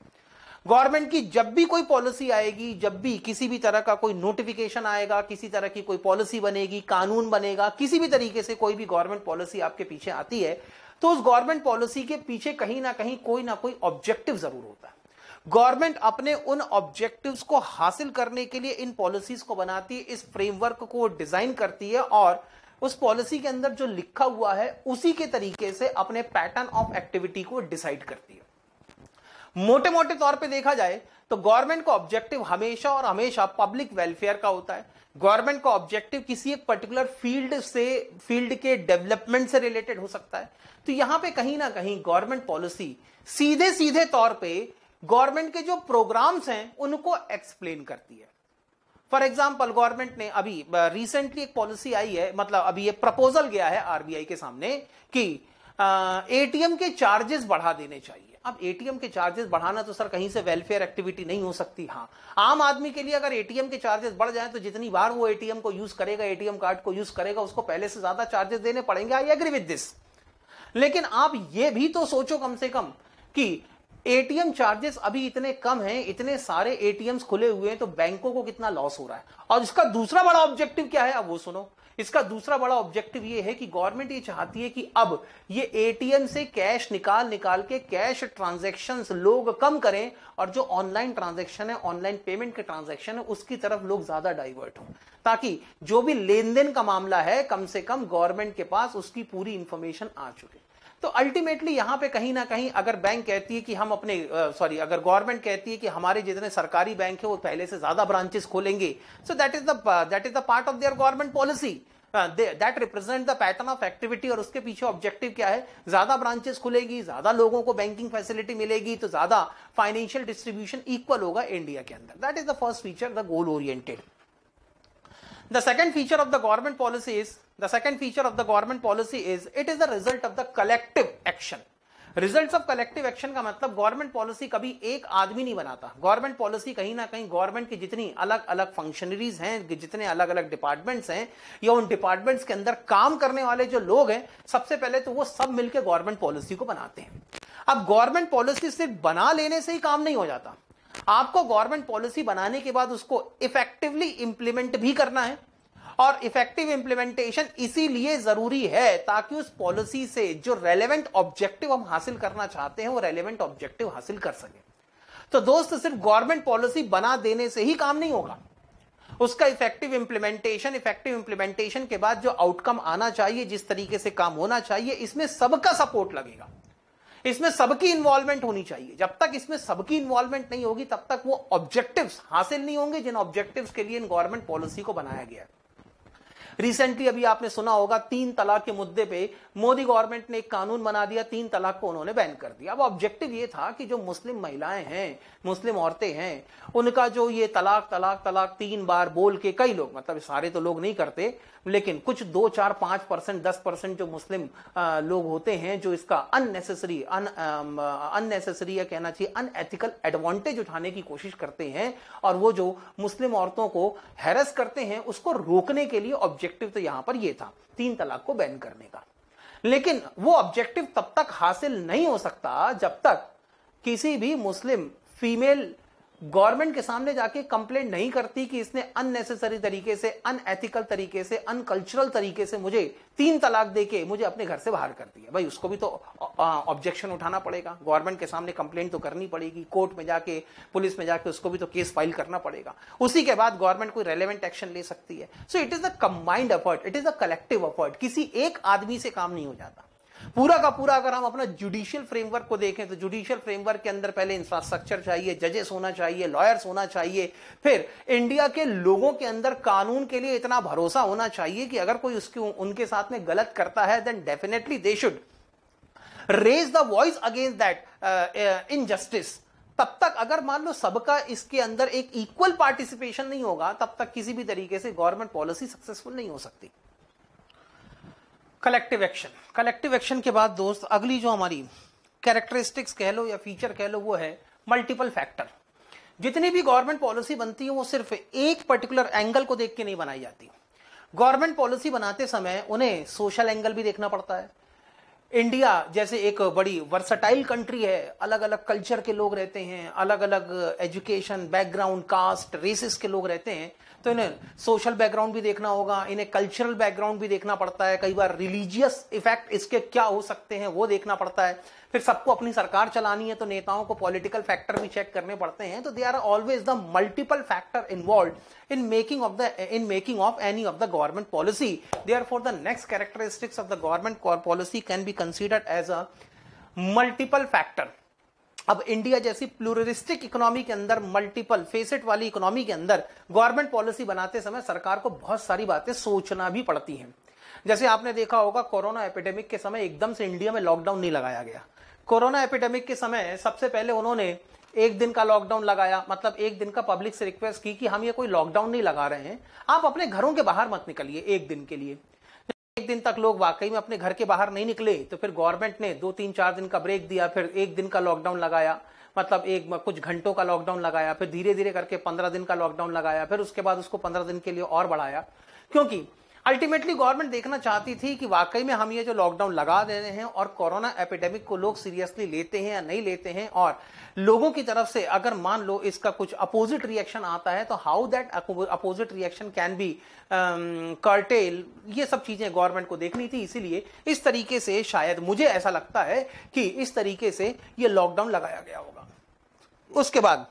गवर्नमेंट की जब भी कोई पॉलिसी आएगी, जब भी किसी भी तरह का कोई नोटिफिकेशन आएगा, किसी तरह की कोई पॉलिसी बनेगी, कानून बनेगा, किसी भी तरीके से कोई भी गवर्नमेंट पॉलिसी आपके पीछे आती है, तो उस गवर्नमेंट पॉलिसी के पीछे कहीं ना कहीं कोई ना कोई ऑब्जेक्टिव जरूर होता है। गवर्नमेंट अपने उन ऑब्जेक्टिव्स को हासिल करने के लिए इन पॉलिसीज को बनाती है, इस फ्रेमवर्क को डिजाइन करती है और उस पॉलिसी के अंदर जो लिखा हुआ है उसी के तरीके से अपने पैटर्न ऑफ एक्टिविटी को डिसाइड करती है। मोटे मोटे तौर पे देखा जाए तो गवर्नमेंट का ऑब्जेक्टिव हमेशा और हमेशा पब्लिक वेलफेयर का होता है। गवर्नमेंट का ऑब्जेक्टिव किसी एक पर्टिकुलर फील्ड के डेवलपमेंट से रिलेटेड हो सकता है। तो यहां पे कहीं ना कहीं गवर्नमेंट पॉलिसी सीधे सीधे तौर पे गवर्नमेंट के जो प्रोग्राम्स हैं उनको एक्सप्लेन करती है। फॉर एग्जाम्पल, गवर्नमेंट ने अभी रिसेंटली एक पॉलिसी आई है, मतलब अभी ये प्रपोजल गया है आरबीआई के सामने कि एटीएम के चार्जेस बढ़ा देने चाहिए। अब एटीएम के चार्जेस बढ़ाना तो सर कहीं से वेलफेयर एक्टिविटी नहीं हो सकती। हाँ, आम आदमी के लिए अगर एटीएम के चार्जेस बढ़ जाए तो जितनी बार वो एटीएम को यूज करेगा, एटीएम कार्ड को यूज करेगा, उसको पहले से ज्यादा चार्जेस देने पड़ेंगे। I agree with this. लेकिन आप ये भी तो सोचो कम से कम कि एटीएम चार्जेस अभी इतने कम हैं, इतने सारे एटीएम्स खुले हुए हैं, तो बैंकों को कितना लॉस हो रहा है। और इसका दूसरा बड़ा ऑब्जेक्टिव क्या है, अब वो सुनो। इसका दूसरा बड़ा ऑब्जेक्टिव ये है कि गवर्नमेंट ये चाहती है कि अब ये एटीएम से कैश निकाल के कैश ट्रांजैक्शंस लोग कम करें और जो ऑनलाइन ट्रांजैक्शन है, ऑनलाइन पेमेंट के ट्रांजैक्शन है, उसकी तरफ लोग ज्यादा डाइवर्ट हों, ताकि जो भी लेन देन का मामला है कम से कम गवर्नमेंट के पास उसकी पूरी इंफॉर्मेशन आ चुके। तो अल्टीमेटली यहां पे कहीं ना कहीं अगर बैंक कहती है कि हम अपने अगर गवर्नमेंट कहती है कि हमारे जितने सरकारी बैंक है वो पहले से ज्यादा ब्रांचेस खोलेंगे, so that is the part of their government policy, that represent the pattern of activity. और उसके पीछे ऑब्जेक्टिव क्या है, ज्यादा ब्रांचेस खुलेगी, ज्यादा लोगों को बैंकिंग फैसिलिटी मिलेगी, तो ज्यादा फाइनेंशियल डिस्ट्रीब्यूशन इक्वल होगा इंडिया के अंदर। That is the first feature, the goal oriented. The second feature of the government policy is it is the result of the collective action. Results of collective action का मतलब गवर्नमेंट पॉलिसी कभी एक आदमी नहीं बनाता। गवर्नमेंट पॉलिसी कहीं ना कहीं गवर्नमेंट की जितनी अलग अलग फंक्शनरीज हैं, जितने अलग अलग डिपार्टमेंट्स हैं, या उन डिपार्टमेंट्स के अंदर काम करने वाले जो लोग हैं, सबसे पहले तो वो सब मिलकर गवर्नमेंट पॉलिसी को बनाते हैं। अब गवर्नमेंट पॉलिसी सिर्फ बना लेने से ही काम नहीं हो जाता, आपको गवर्नमेंट पॉलिसी बनाने के बाद उसको इफेक्टिवली इंप्लीमेंट भी करना है। और इफेक्टिव इंप्लीमेंटेशन इसीलिए जरूरी है ताकि उस पॉलिसी से जो रेलेवेंट ऑब्जेक्टिव हम हासिल करना चाहते हैं वो रेलेवेंट ऑब्जेक्टिव हासिल कर सके। तो दोस्त, सिर्फ गवर्नमेंट पॉलिसी बना देने से ही काम नहीं होगा, उसका इफेक्टिव इंप्लीमेंटेशन के बाद जो आउटकम आना चाहिए, जिस तरीके से काम होना चाहिए, इसमें सबका सपोर्ट लगेगा, इसमें सबकी इन्वॉल्वमेंट होनी चाहिए। जब तक इसमें सबकी इन्वॉल्वमेंट नहीं होगी तब तक वो ऑब्जेक्टिव्स हासिल नहीं होंगे जिन ऑब्जेक्टिव्स के लिए इन गवर्नमेंट पॉलिसी को बनाया गया है। रिसेंटली अभी आपने सुना होगा 3 तलाक के मुद्दे पे मोदी गवर्नमेंट ने एक कानून बना दिया, 3 तलाक को उन्होंने बैन कर दिया। अब ऑब्जेक्टिव ये था कि जो मुस्लिम महिलाएं हैं, मुस्लिम औरतें हैं, उनका जो ये तलाक 3 बार बोल के, कई लोग, मतलब सारे तो लोग नहीं करते, लेकिन कुछ 2, 4, 5%, 10% जो मुस्लिम लोग होते हैं जो इसका अननेसेसरी या कहना चाहिए अनएथिकल एडवांटेज उठाने की कोशिश करते हैं और वो जो मुस्लिम औरतों को हैरेस करते हैं, उसको रोकने के लिए ऑब्जेक्टिव तो यहां पर ये था 3 तलाक को बैन करने का। लेकिन वो ऑब्जेक्टिव तब तक हासिल नहीं हो सकता जब तक किसी भी मुस्लिम फीमेल गवर्नमेंट के सामने जाके कंप्लेंट नहीं करती कि इसने अननेसेसरी तरीके से, अनएथिकल तरीके से, अनकल्चरल तरीके से मुझे 3 तलाक देके मुझे अपने घर से बाहर कर दिया। भाई उसको भी तो ऑब्जेक्शन उठाना पड़ेगा, गवर्नमेंट के सामने कंप्लेंट तो करनी पड़ेगी, कोर्ट में जाके, पुलिस में जाके उसको भी तो केस फाइल करना पड़ेगा। उसी के बाद गवर्नमेंट कोई रेलेवेंट एक्शन ले सकती है। So it is a combined effort, it is a collective effort, किसी एक आदमी से काम नहीं हो जाता। पूरा का पूरा अगर हम अपना जुडिशियल फ्रेमवर्क को देखें तो जुडिशियल फ्रेमवर्क के अंदर पहले इंफ्रास्ट्रक्चर चाहिए, जजेस होना चाहिए, लॉयर्स होना चाहिए, फिर इंडिया के लोगों के अंदर कानून के लिए इतना भरोसा होना चाहिए कि अगर कोई उनके साथ में गलत करता है then definitely they should raise the voice against that injustice, तब तक अगर मान लो सबका इसके अंदर एक इक्वल पार्टिसिपेशन नहीं होगा, तब तक किसी भी तरीके से गवर्नमेंट पॉलिसी सक्सेसफुल नहीं हो सकती। कलेक्टिव एक्शन, कलेक्टिव एक्शन के बाद दोस्त अगली जो हमारी कैरेक्टरिस्टिक्स कह लो या फीचर कह लो वो है मल्टीपल फैक्टर। जितनी भी गवर्नमेंट पॉलिसी बनती है वो सिर्फ एक पर्टिकुलर एंगल को देख के नहीं बनाई जाती। गवर्नमेंट पॉलिसी बनाते समय उन्हें सोशल एंगल भी देखना पड़ता है। इंडिया जैसे एक बड़ी वर्सटाइल कंट्री है, अलग अलग कल्चर के लोग रहते हैं, अलग अलग एजुकेशन बैकग्राउंड, कास्ट, रेसेस के लोग रहते हैं, तो इन्हें सोशल बैकग्राउंड भी देखना होगा, इन्हें कल्चरल बैकग्राउंड भी देखना पड़ता है, कई बार रिलीजियस इफेक्ट इसके क्या हो सकते हैं वो देखना पड़ता है। फिर सबको अपनी सरकार चलानी है तो नेताओं को पॉलिटिकल फैक्टर भी चेक करने पड़ते हैं। तो they are always the multiple factor involve in making of any of the government policy. Therefore, the next characteristics of the government policy can be considered as a multiple factor. अब इंडिया जैसी प्लूरलिस्टिक इकोनॉमी के अंदर, मल्टीपल फेसेट वाली इकोनॉमी के अंदर गवर्नमेंट पॉलिसी बनाते समय सरकार को बहुत सारी बातें सोचना भी पड़ती हैं। जैसे आपने देखा होगा कोरोना एपिडेमिक के समय एकदम से इंडिया में लॉकडाउन नहीं लगाया गया। कोरोना एपिडेमिक के समय सबसे पहले उन्होंने एक दिन का लॉकडाउन लगाया, मतलब एक दिन का पब्लिक से रिक्वेस्ट की कि हम ये कोई लॉकडाउन नहीं लगा रहे हैं, आप अपने घरों के बाहर मत निकलिए एक दिन के लिए। एक दिन तक लोग वाकई में अपने घर के बाहर नहीं निकले तो फिर गवर्नमेंट ने 2-3-4 दिन का ब्रेक दिया, फिर एक दिन का लॉकडाउन लगाया, मतलब कुछ घंटों का लॉकडाउन लगाया, फिर धीरे धीरे करके 15 दिन का लॉकडाउन लगाया, फिर उसके बाद उसको 15 दिन के लिए और बढ़ाया। क्योंकि अल्टीमेटली गवर्नमेंट देखना चाहती थी कि वाकई में हम ये जो लॉकडाउन लगा दे रहे हैं और कोरोना एपिडेमिक को लोग सीरियसली लेते हैं या नहीं लेते हैं, और लोगों की तरफ से अगर मान लो इसका कुछ अपोजिट रिएक्शन आता है तो how that opposite reaction can be cartel, ये सब चीजें गवर्नमेंट को देखनी थी। इसीलिए इस तरीके से शायद मुझे ऐसा लगता है कि इस तरीके से ये लॉकडाउन लगाया गया होगा। उसके बाद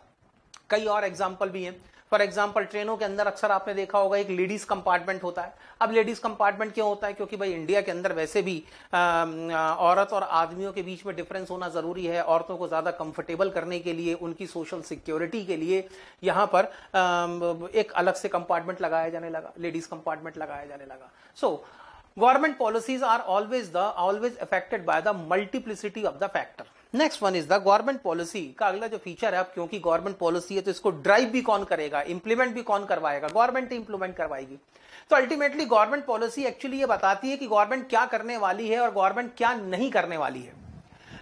कई और एग्जाम्पल भी हैं। फॉर एग्जाम्पल ट्रेनों के अंदर अक्सर आपने देखा होगा एक लेडीज कंपार्टमेंट होता है। अब लेडीज कंपार्टमेंट क्यों होता है? क्योंकि भाई इंडिया के अंदर वैसे भी औरत और आदमियों के बीच में डिफरेंस होना जरूरी है। औरतों को ज्यादा कंफर्टेबल करने के लिए, उनकी सोशल सिक्योरिटी के लिए यहाँ पर एक अलग से कंपार्टमेंट लगाया जाने लगा, लेडीज कंपार्टमेंट लगाया जाने लगा। So government policies are always affected by the multiplicity of the factor. Next one is the government policy का अगला जो फीचर है। अब क्योंकि गवर्नमेंट पॉलिसी है तो इसको ड्राइव भी कौन करेगा, इंप्लीमेंट भी कौन करवाएगा? गवर्नमेंट इंप्लीमेंट करवाएगी। तो अल्टीमेटली गवर्नमेंट पॉलिसी एक्चुअली ये बताती है कि गवर्नमेंट क्या करने वाली है और गवर्नमेंट क्या नहीं करने वाली है।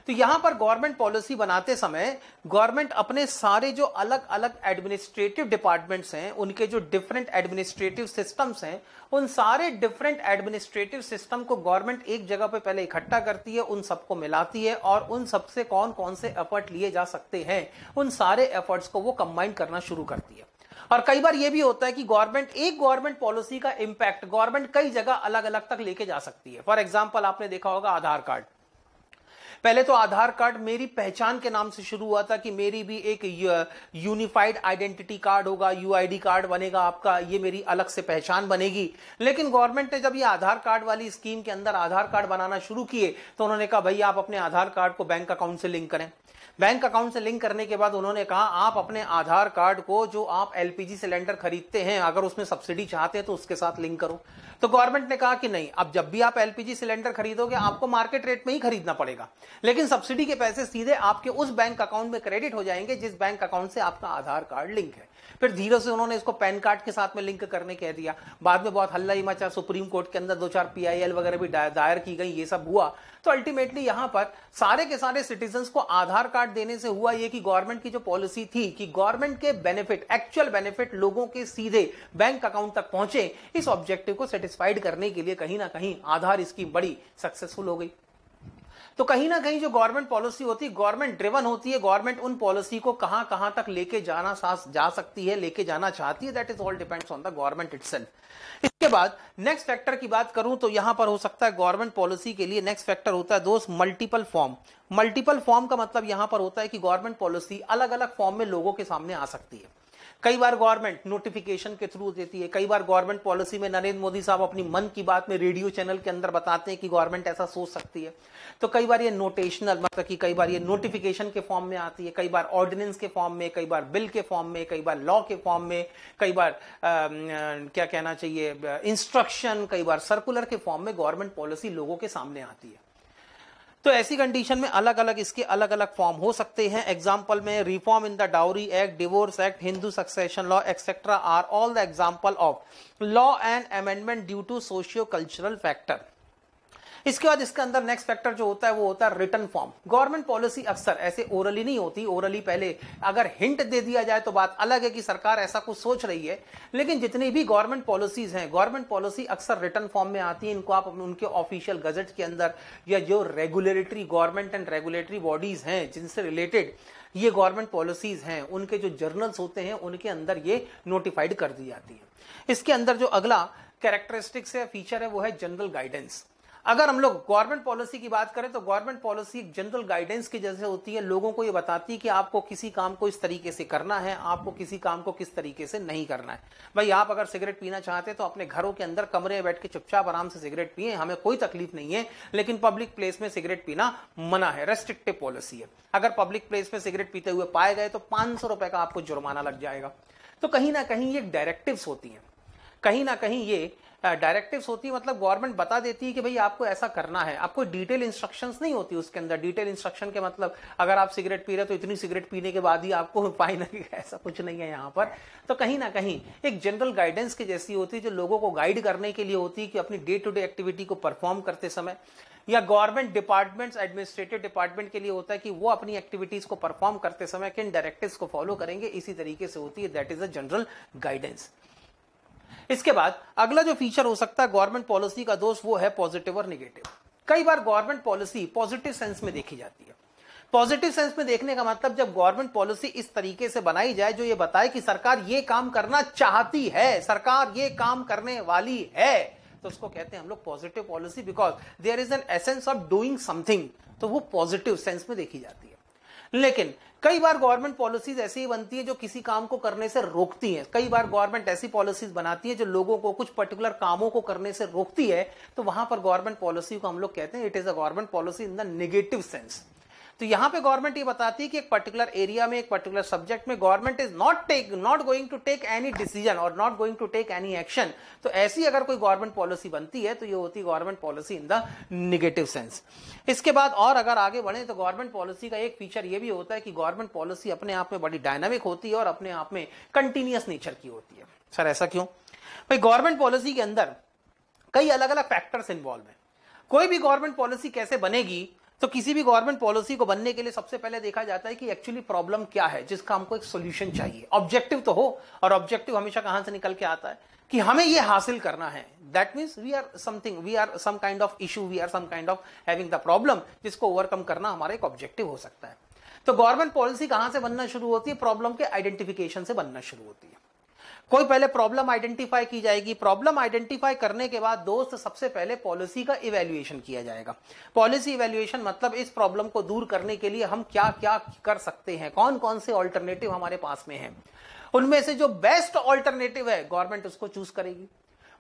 तो यहां पर गवर्नमेंट पॉलिसी बनाते समय गवर्नमेंट अपने सारे जो अलग अलग एडमिनिस्ट्रेटिव डिपार्टमेंट्स हैं, उनके जो डिफरेंट एडमिनिस्ट्रेटिव सिस्टम्स हैं, उन सारे डिफरेंट एडमिनिस्ट्रेटिव सिस्टम को गवर्नमेंट एक जगह पे पहले इकट्ठा करती है, उन सबको मिलाती है और उन सबसे कौन कौन से एफर्ट लिए जा सकते हैं उन सारे एफर्ट्स को वो कंबाइन करना शुरू करती है। और कई बार ये भी होता है कि गवर्नमेंट पॉलिसी का इंपैक्ट गवर्नमेंट कई जगह अलग अलग तक लेके जा सकती है। फॉर एग्जाम्पल आपने देखा होगा आधार कार्ड। पहले तो आधार कार्ड मेरी पहचान के नाम से शुरू हुआ था कि मेरी भी एक यूनिफाइड आइडेंटिटी कार्ड होगा, यूआईडी कार्ड बनेगा आपका, ये मेरी अलग से पहचान बनेगी। लेकिन गवर्नमेंट ने जब ये आधार कार्ड वाली स्कीम के अंदर आधार कार्ड बनाना शुरू किए तो उन्होंने कहा भाई आप अपने आधार कार्ड को बैंक अकाउंट से लिंक करें। बैंक अकाउंट से लिंक करने के बाद उन्होंने कहा आप अपने आधार कार्ड को जो आप एलपीजी सिलेंडर खरीदते हैं अगर उसमें सब्सिडी चाहते हैं तो उसके साथ लिंक करो। तो गवर्नमेंट ने कहा कि नहीं, अब जब भी आप एलपीजी सिलेंडर खरीदोगे आपको मार्केट रेट में ही खरीदना पड़ेगा, लेकिन सब्सिडी के पैसे सीधे आपके उस बैंक अकाउंट में क्रेडिट हो जाएंगे जिस बैंक अकाउंट से आपका आधार कार्ड लिंक है। फिर धीरे से उन्होंने इसको पैन कार्ड के साथ में लिंक करने कह दिया। बाद में बहुत हल्ला ही मचा, सुप्रीम कोर्ट के अंदर 2-4 पीआईएल वगैरह भी दायर की गई, ये सब हुआ। तो अल्टीमेटली यहां पर सारे के सारे सिटीजन्स को आधार कार्ड देने से हुआ ये कि गवर्नमेंट की जो पॉलिसी थी कि गवर्नमेंट के बेनिफिट, एक्चुअल बेनिफिट लोगों के सीधे बैंक अकाउंट तक पहुंचे, इस ऑब्जेक्टिव को सेटिस्फाइड करने के लिए कहीं ना कहीं आधार स्कीम बड़ी सक्सेसफुल हो गई। तो कहीं ना कहीं जो गवर्नमेंट पॉलिसी होती है गवर्नमेंट ड्रिवन होती है। गवर्नमेंट उन पॉलिसी को कहां कहां तक लेके जा सकती है, लेके जाना चाहती है, that is all depends on the government itself. इसके बाद नेक्स्ट फैक्टर की बात करूं तो यहां पर हो सकता है गवर्नमेंट पॉलिसी के लिए नेक्स्ट फैक्टर होता है दोस्त मल्टीपल फॉर्म। मल्टीपल फॉर्म का मतलब यहां पर होता है कि गवर्नमेंट पॉलिसी अलग अलग फॉर्म में लोगों के सामने आ सकती है। कई बार गवर्नमेंट नोटिफिकेशन के थ्रू देती है, कई बार गवर्नमेंट पॉलिसी में नरेंद्र मोदी साहब अपनी मन की बात में रेडियो चैनल के अंदर बताते हैं कि गवर्नमेंट ऐसा सोच सकती है। तो कई बार ये नोटेशनल, मतलब कि कई बार ये नोटिफिकेशन के फॉर्म में आती है, कई बार ऑर्डिनेंस के फॉर्म में, कई बार बिल के फॉर्म में, कई बार लॉ के फॉर्म में, कई बार क्या कहना चाहिए इंस्ट्रक्शन, कई बार सर्कुलर के फॉर्म में गवर्नमेंट पॉलिसी लोगों के सामने आती है। तो ऐसी कंडीशन में अलग अलग इसके अलग अलग फॉर्म हो सकते हैं। एग्जाम्पल में reform in the dowry act, divorce act, Hindu succession law etcetera are all the example of law and amendment due to socio cultural factor. इसके बाद इसके अंदर नेक्स्ट फैक्टर जो होता है वो होता है रिटन फॉर्म। गवर्नमेंट पॉलिसी अक्सर ऐसे ओरली नहीं होती, ओरली पहले अगर हिंट दे दिया जाए तो बात अलग है कि सरकार ऐसा कुछ सोच रही है, लेकिन जितनी भी गवर्नमेंट पॉलिसीज हैं, गवर्नमेंट पॉलिसी अक्सर रिटन फॉर्म में आती है। इनको आप उनके ऑफिशियल गजट के अंदर या जो regulatory government and regulatory bodies हैं जिनसे रिलेटेड ये गवर्नमेंट पॉलिसीज हैं, उनके जो जर्नल्स होते हैं उनके अंदर ये नोटिफाइड कर दी जाती है। इसके अंदर जो अगला कैरेक्टरिस्टिक्स है, फीचर है, वो है जनरल गाइडेंस। अगर हम लोग गवर्नमेंट पॉलिसी की बात करें तो गवर्नमेंट पॉलिसी जनरल गाइडेंस की जैसे होती है, लोगों को ये बताती है कि आपको किसी काम को इस तरीके से करना है, आपको किसी काम को किस तरीके से नहीं करना है। भाई आप अगर सिगरेट पीना चाहते हैं तो अपने घरों के अंदर कमरे में बैठ के चुपचाप आराम से सिगरेट पिए, हमें कोई तकलीफ नहीं है, लेकिन पब्लिक प्लेस में सिगरेट पीना मना है, रेस्ट्रिक्टिव पॉलिसी है। अगर पब्लिक प्लेस में सिगरेट पीते हुए पाए गए तो 500 रुपए का आपको जुर्माना लग जाएगा। तो कहीं ना कहीं ये डायरेक्टिव्स होती हैं, कहीं ना कहीं ये डायरेक्टिव्स होती है, मतलब गवर्नमेंट बता देती है कि भाई आपको ऐसा करना है। आपको डिटेल इंस्ट्रक्शंस नहीं होती उसके अंदर। डिटेल इंस्ट्रक्शन के मतलब अगर आप सिगरेट पी रहे हो तो इतनी सिगरेट पीने के बाद ही आपको फाइन लगेगा, ऐसा कुछ नहीं है यहाँ पर। तो कहीं ना कहीं एक जनरल गाइडेंस की जैसी होती है जो लोगों को गाइड करने के लिए होती है कि अपनी डे टू डे एक्टिविटी को परफॉर्म करते समय, या गवर्नमेंट डिपार्टमेंट्स एडमिनिस्ट्रेटिव डिपार्टमेंट के लिए होता है कि वो अपनी एक्टिविटीज को परफॉर्म करते समय किन डायरेक्टिव्स को फॉलो करेंगे, इसी तरीके से होती है। That is a general guidance. इसके बाद अगला जो फीचर हो सकता है गवर्नमेंट पॉलिसी का दोस्त, वो है पॉजिटिव और नेगेटिव। कई बार गवर्नमेंट पॉलिसी पॉजिटिव सेंस में देखी जाती है। पॉजिटिव सेंस में देखने का मतलब जब गवर्नमेंट पॉलिसी इस तरीके से बनाई जाए जो ये बताए कि सरकार ये काम करना चाहती है, सरकार ये काम करने वाली है, तो उसको कहते हैं हम लोग positive policy, because there is an essence of doing something. तो वो पॉजिटिव सेंस में देखी जाती है। लेकिन कई बार गवर्नमेंट पॉलिसीज ऐसी ही बनती है जो किसी काम को करने से रोकती हैं। कई बार गवर्नमेंट ऐसी पॉलिसीज बनाती है जो लोगों को कुछ पर्टिकुलर कामों को करने से रोकती है, तो वहां पर गवर्नमेंट पॉलिसी को हम लोग कहते हैं it is a government policy in the negative sense. तो यहां पे गवर्नमेंट ये बताती है कि एक पर्टिकुलर एरिया में, एक पर्टिकुलर सब्जेक्ट में government is not going to take any decision और not going to take any action. तो ऐसी अगर कोई गवर्नमेंट पॉलिसी बनती है तो ये होती है government policy in the negative sense. इसके बाद और अगर आगे बढ़े तो गवर्नमेंट पॉलिसी का एक फीचर ये भी होता है कि गवर्नमेंट पॉलिसी अपने आप में बड़ी डायनामिक होती है और अपने आप में कंटिन्यूअस नेचर की होती है। सर ऐसा क्यों? भाई गवर्नमेंट पॉलिसी के अंदर कई अलग अलग फैक्टर्स इन्वॉल्व है। कोई भी गवर्नमेंट पॉलिसी कैसे बनेगी, तो किसी भी गवर्नमेंट पॉलिसी को बनने के लिए सबसे पहले देखा जाता है कि एक्चुअली प्रॉब्लम क्या है जिसका हमको एक सॉल्यूशन चाहिए। ऑब्जेक्टिव तो हो, और ऑब्जेक्टिव हमेशा कहां से निकल के आता है कि हमें ये हासिल करना है। That means we are some kind of issue, we are some kind of having the problem, जिसको ओवरकम करना हमारा एक ऑब्जेक्टिव हो सकता है। तो गवर्नमेंट पॉलिसी कहां से बनना शुरू होती है? प्रॉब्लम के आइडेंटिफिकेशन से बनना शुरू होती है। कोई पहले प्रॉब्लम आइडेंटिफाई की जाएगी। प्रॉब्लम आइडेंटिफाई करने के बाद दोस्त सबसे पहले पॉलिसी का इवैल्यूएशन किया जाएगा। पॉलिसी इवैल्यूएशन मतलब इस प्रॉब्लम को दूर करने के लिए हम क्या क्या कर सकते हैं, कौन कौन से ऑल्टरनेटिव हमारे पास में हैं। उनमें से जो बेस्ट ऑल्टरनेटिव है गवर्नमेंट उसको चूज करेगी।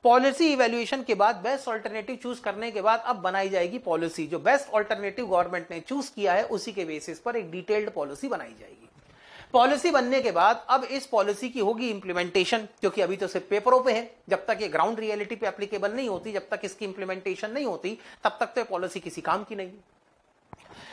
पॉलिसी इवैल्यूएशन के बाद बेस्ट ऑल्टरनेटिव चूज करने के बाद अब बनाई जाएगी पॉलिसी। जो बेस्ट ऑल्टरनेटिव गवर्नमेंट ने चूज किया है उसी के बेसिस पर एक डिटेल्ड पॉलिसी बनाई जाएगी। पॉलिसी बनने के बाद अब इस पॉलिसी की होगी इंप्लीमेंटेशन, क्योंकि अभी तो सिर्फ पेपरों पे है। जब तक ये ग्राउंड रियलिटी पे एप्लीकेबल नहीं होती, जब तक इसकी इंप्लीमेंटेशन नहीं होती, तब तक तो पॉलिसी किसी काम की नहीं।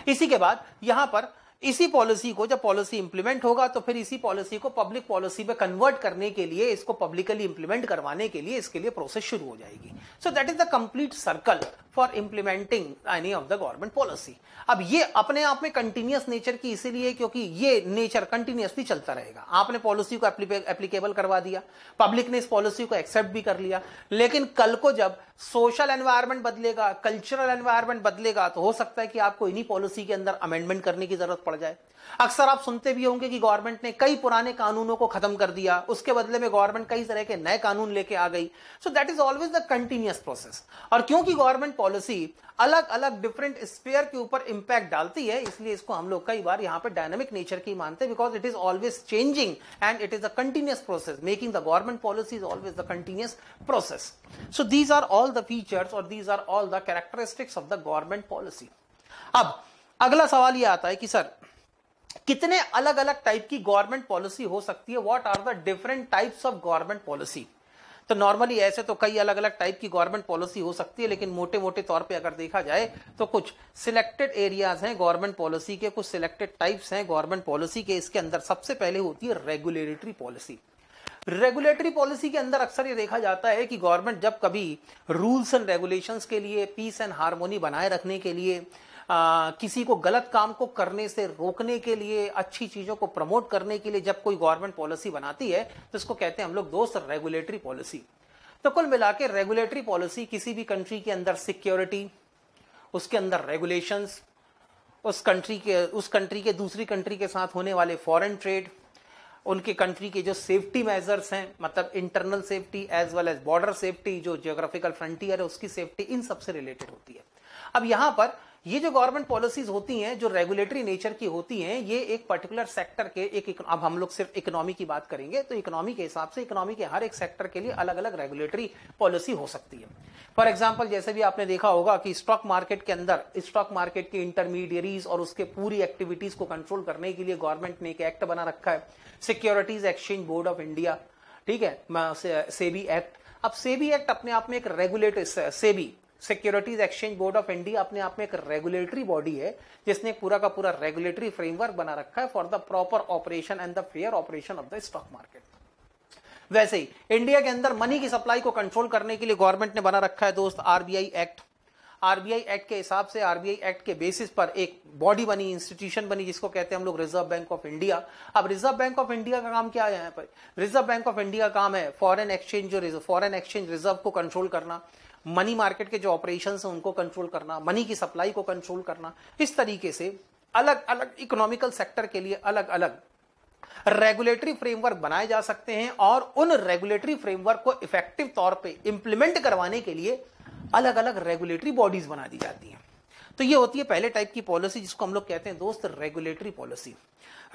इसी के बाद यहां पर इसी पॉलिसी को, जब पॉलिसी इंप्लीमेंट होगा तो फिर इसी पॉलिसी को पब्लिक पॉलिसी में कन्वर्ट करने के लिए, इसको पब्लिकली इंप्लीमेंट करवाने के लिए इसके लिए प्रोसेस शुरू हो जाएगी। So that is the complete circle for implementing any of the government policy. अब ये अपने आप में कंटिन्यूअस नेचर की इसीलिए क्योंकि ये नेचर कंटिन्यूअसली चलता रहेगा। आपने पॉलिसी को एप्लीकेबल करवा दिया, पब्लिक ने इस पॉलिसी को एक्सेप्ट भी कर लिया, लेकिन कल को जब सोशल एनवायरनमेंट बदलेगा, कल्चरल एनवायरनमेंट बदलेगा, तो हो सकता है कि आपको इन्हीं पॉलिसी के अंदर अमेंडमेंट करने की जरूरत पड़ जाए। अक्सर आप सुनते भी होंगे कि गवर्नमेंट ने कई पुराने कानूनों को खत्म कर दिया, उसके बदले में गवर्नमेंट कई तरह के नए कानून लेके आ गई। So that is always the continuous process. और क्योंकि गवर्नमेंट पॉलिसी अलग अलग डिफरेंट स्फीयर के ऊपर इंपैक्ट डालती है, इसलिए इसको हम लोग कई बार यहां पे डायनामिक नेचर की मानते हैं, because it is always changing and it is a continuous process. Making the government policy is always the continuous process. So these are all the features और these are all the characteristics of the government policy. अब अगला सवाल यह आता है कि सर कितने अलग अलग टाइप की गवर्नमेंट पॉलिसी हो सकती है? What are the different types of government policy? तो नॉर्मली ऐसे तो कई अलग अलग टाइप की गवर्नमेंट पॉलिसी हो सकती है, लेकिन मोटे मोटे तौर पे अगर देखा जाए तो कुछ सिलेक्टेड एरियाज हैं गवर्नमेंट पॉलिसी के, कुछ सिलेक्टेड टाइप्स हैं गवर्नमेंट पॉलिसी के। इसके अंदर सबसे पहले होती है रेगुलेटरी पॉलिसी। रेगुलेटरी पॉलिसी के अंदर अक्सर ये देखा जाता है कि गवर्नमेंट जब कभी रूल्स एंड रेगुलेशंस के लिए, पीस एंड हार्मोनी बनाए रखने के लिए, किसी को गलत काम को करने से रोकने के लिए, अच्छी चीजों को प्रमोट करने के लिए जब कोई गवर्नमेंट पॉलिसी बनाती है तो इसको कहते हैं हम लोग दोस्त रेगुलेटरी पॉलिसी। तो कुल मिला के रेगुलेटरी पॉलिसी किसी भी कंट्री के अंदर सिक्योरिटी, उसके अंदर रेगुलेशंस, उस कंट्री के दूसरी कंट्री के साथ होने वाले फॉरेन ट्रेड, उनके कंट्री के जो सेफ्टी मेजर्स हैं, मतलब internal safety as well as border safety, जो जियोग्राफिकल फ्रंटियर है उसकी सेफ्टी, इन सबसे रिलेटेड होती है। अब यहां पर ये जो गवर्नमेंट पॉलिसीज होती हैं जो रेगुलेटरी नेचर की होती हैं, ये एक पर्टिकुलर सेक्टर के अब हम लोग सिर्फ इकोनॉमी की बात करेंगे तो इकोनॉमी के हिसाब से इकोनॉमी के हर एक सेक्टर के लिए अलग अलग रेगुलेटरी पॉलिसी हो सकती है। फॉर एग्जांपल जैसे भी आपने देखा होगा कि स्टॉक मार्केट के अंदर स्टॉक मार्केट के इंटरमीडियरीज और उसके पूरी एक्टिविटीज को कंट्रोल करने के लिए गवर्नमेंट ने एक एक्ट बना रखा है, securities exchange board of India, ठीक है, सेबी एक्ट। अब सेबी एक्ट अपने आप में एक regulatory, SEBI securities exchange board of India अपने आप में एक रेगुलेटरी बॉडी है जिसने पूरा का पूरा रेगुलेटरी फ्रेमवर्क बना रखा है for the proper operation and the fair operation of the stock market. वैसे ही इंडिया के अंदर मनी की सप्लाई को कंट्रोल करने के लिए गवर्नमेंट ने बना रखा है दोस्त आरबीआई एक्ट। आरबीआई एक्ट के हिसाब से, आरबीआई एक्ट के बेसिस पर एक बॉडी बनी, इंस्टीट्यूशन बनी जिसको कहते हैं हम लोग रिजर्व बैंक ऑफ इंडिया। अब रिजर्व बैंक ऑफ इंडिया का काम क्या है यहाँ पर? रिजर्व बैंक ऑफ इंडिया का काम है फॉरेन एक्सचेंज रिजर्व को कंट्रोल करना, मनी मार्केट के जो ऑपरेशंस हैं उनको कंट्रोल करना, मनी की सप्लाई को कंट्रोल करना। इस तरीके से अलग अलग इकोनॉमिकल सेक्टर के लिए अलग अलग रेगुलेटरी फ्रेमवर्क बनाए जा सकते हैं और उन रेगुलेटरी फ्रेमवर्क को इफेक्टिव तौर पे इंप्लीमेंट करवाने के लिए अलग अलग रेगुलेटरी बॉडीज बना दी जाती हैं। तो ये होती है पहले टाइप की पॉलिसी जिसको हम लोग कहते हैं दोस्त रेगुलेटरी पॉलिसी।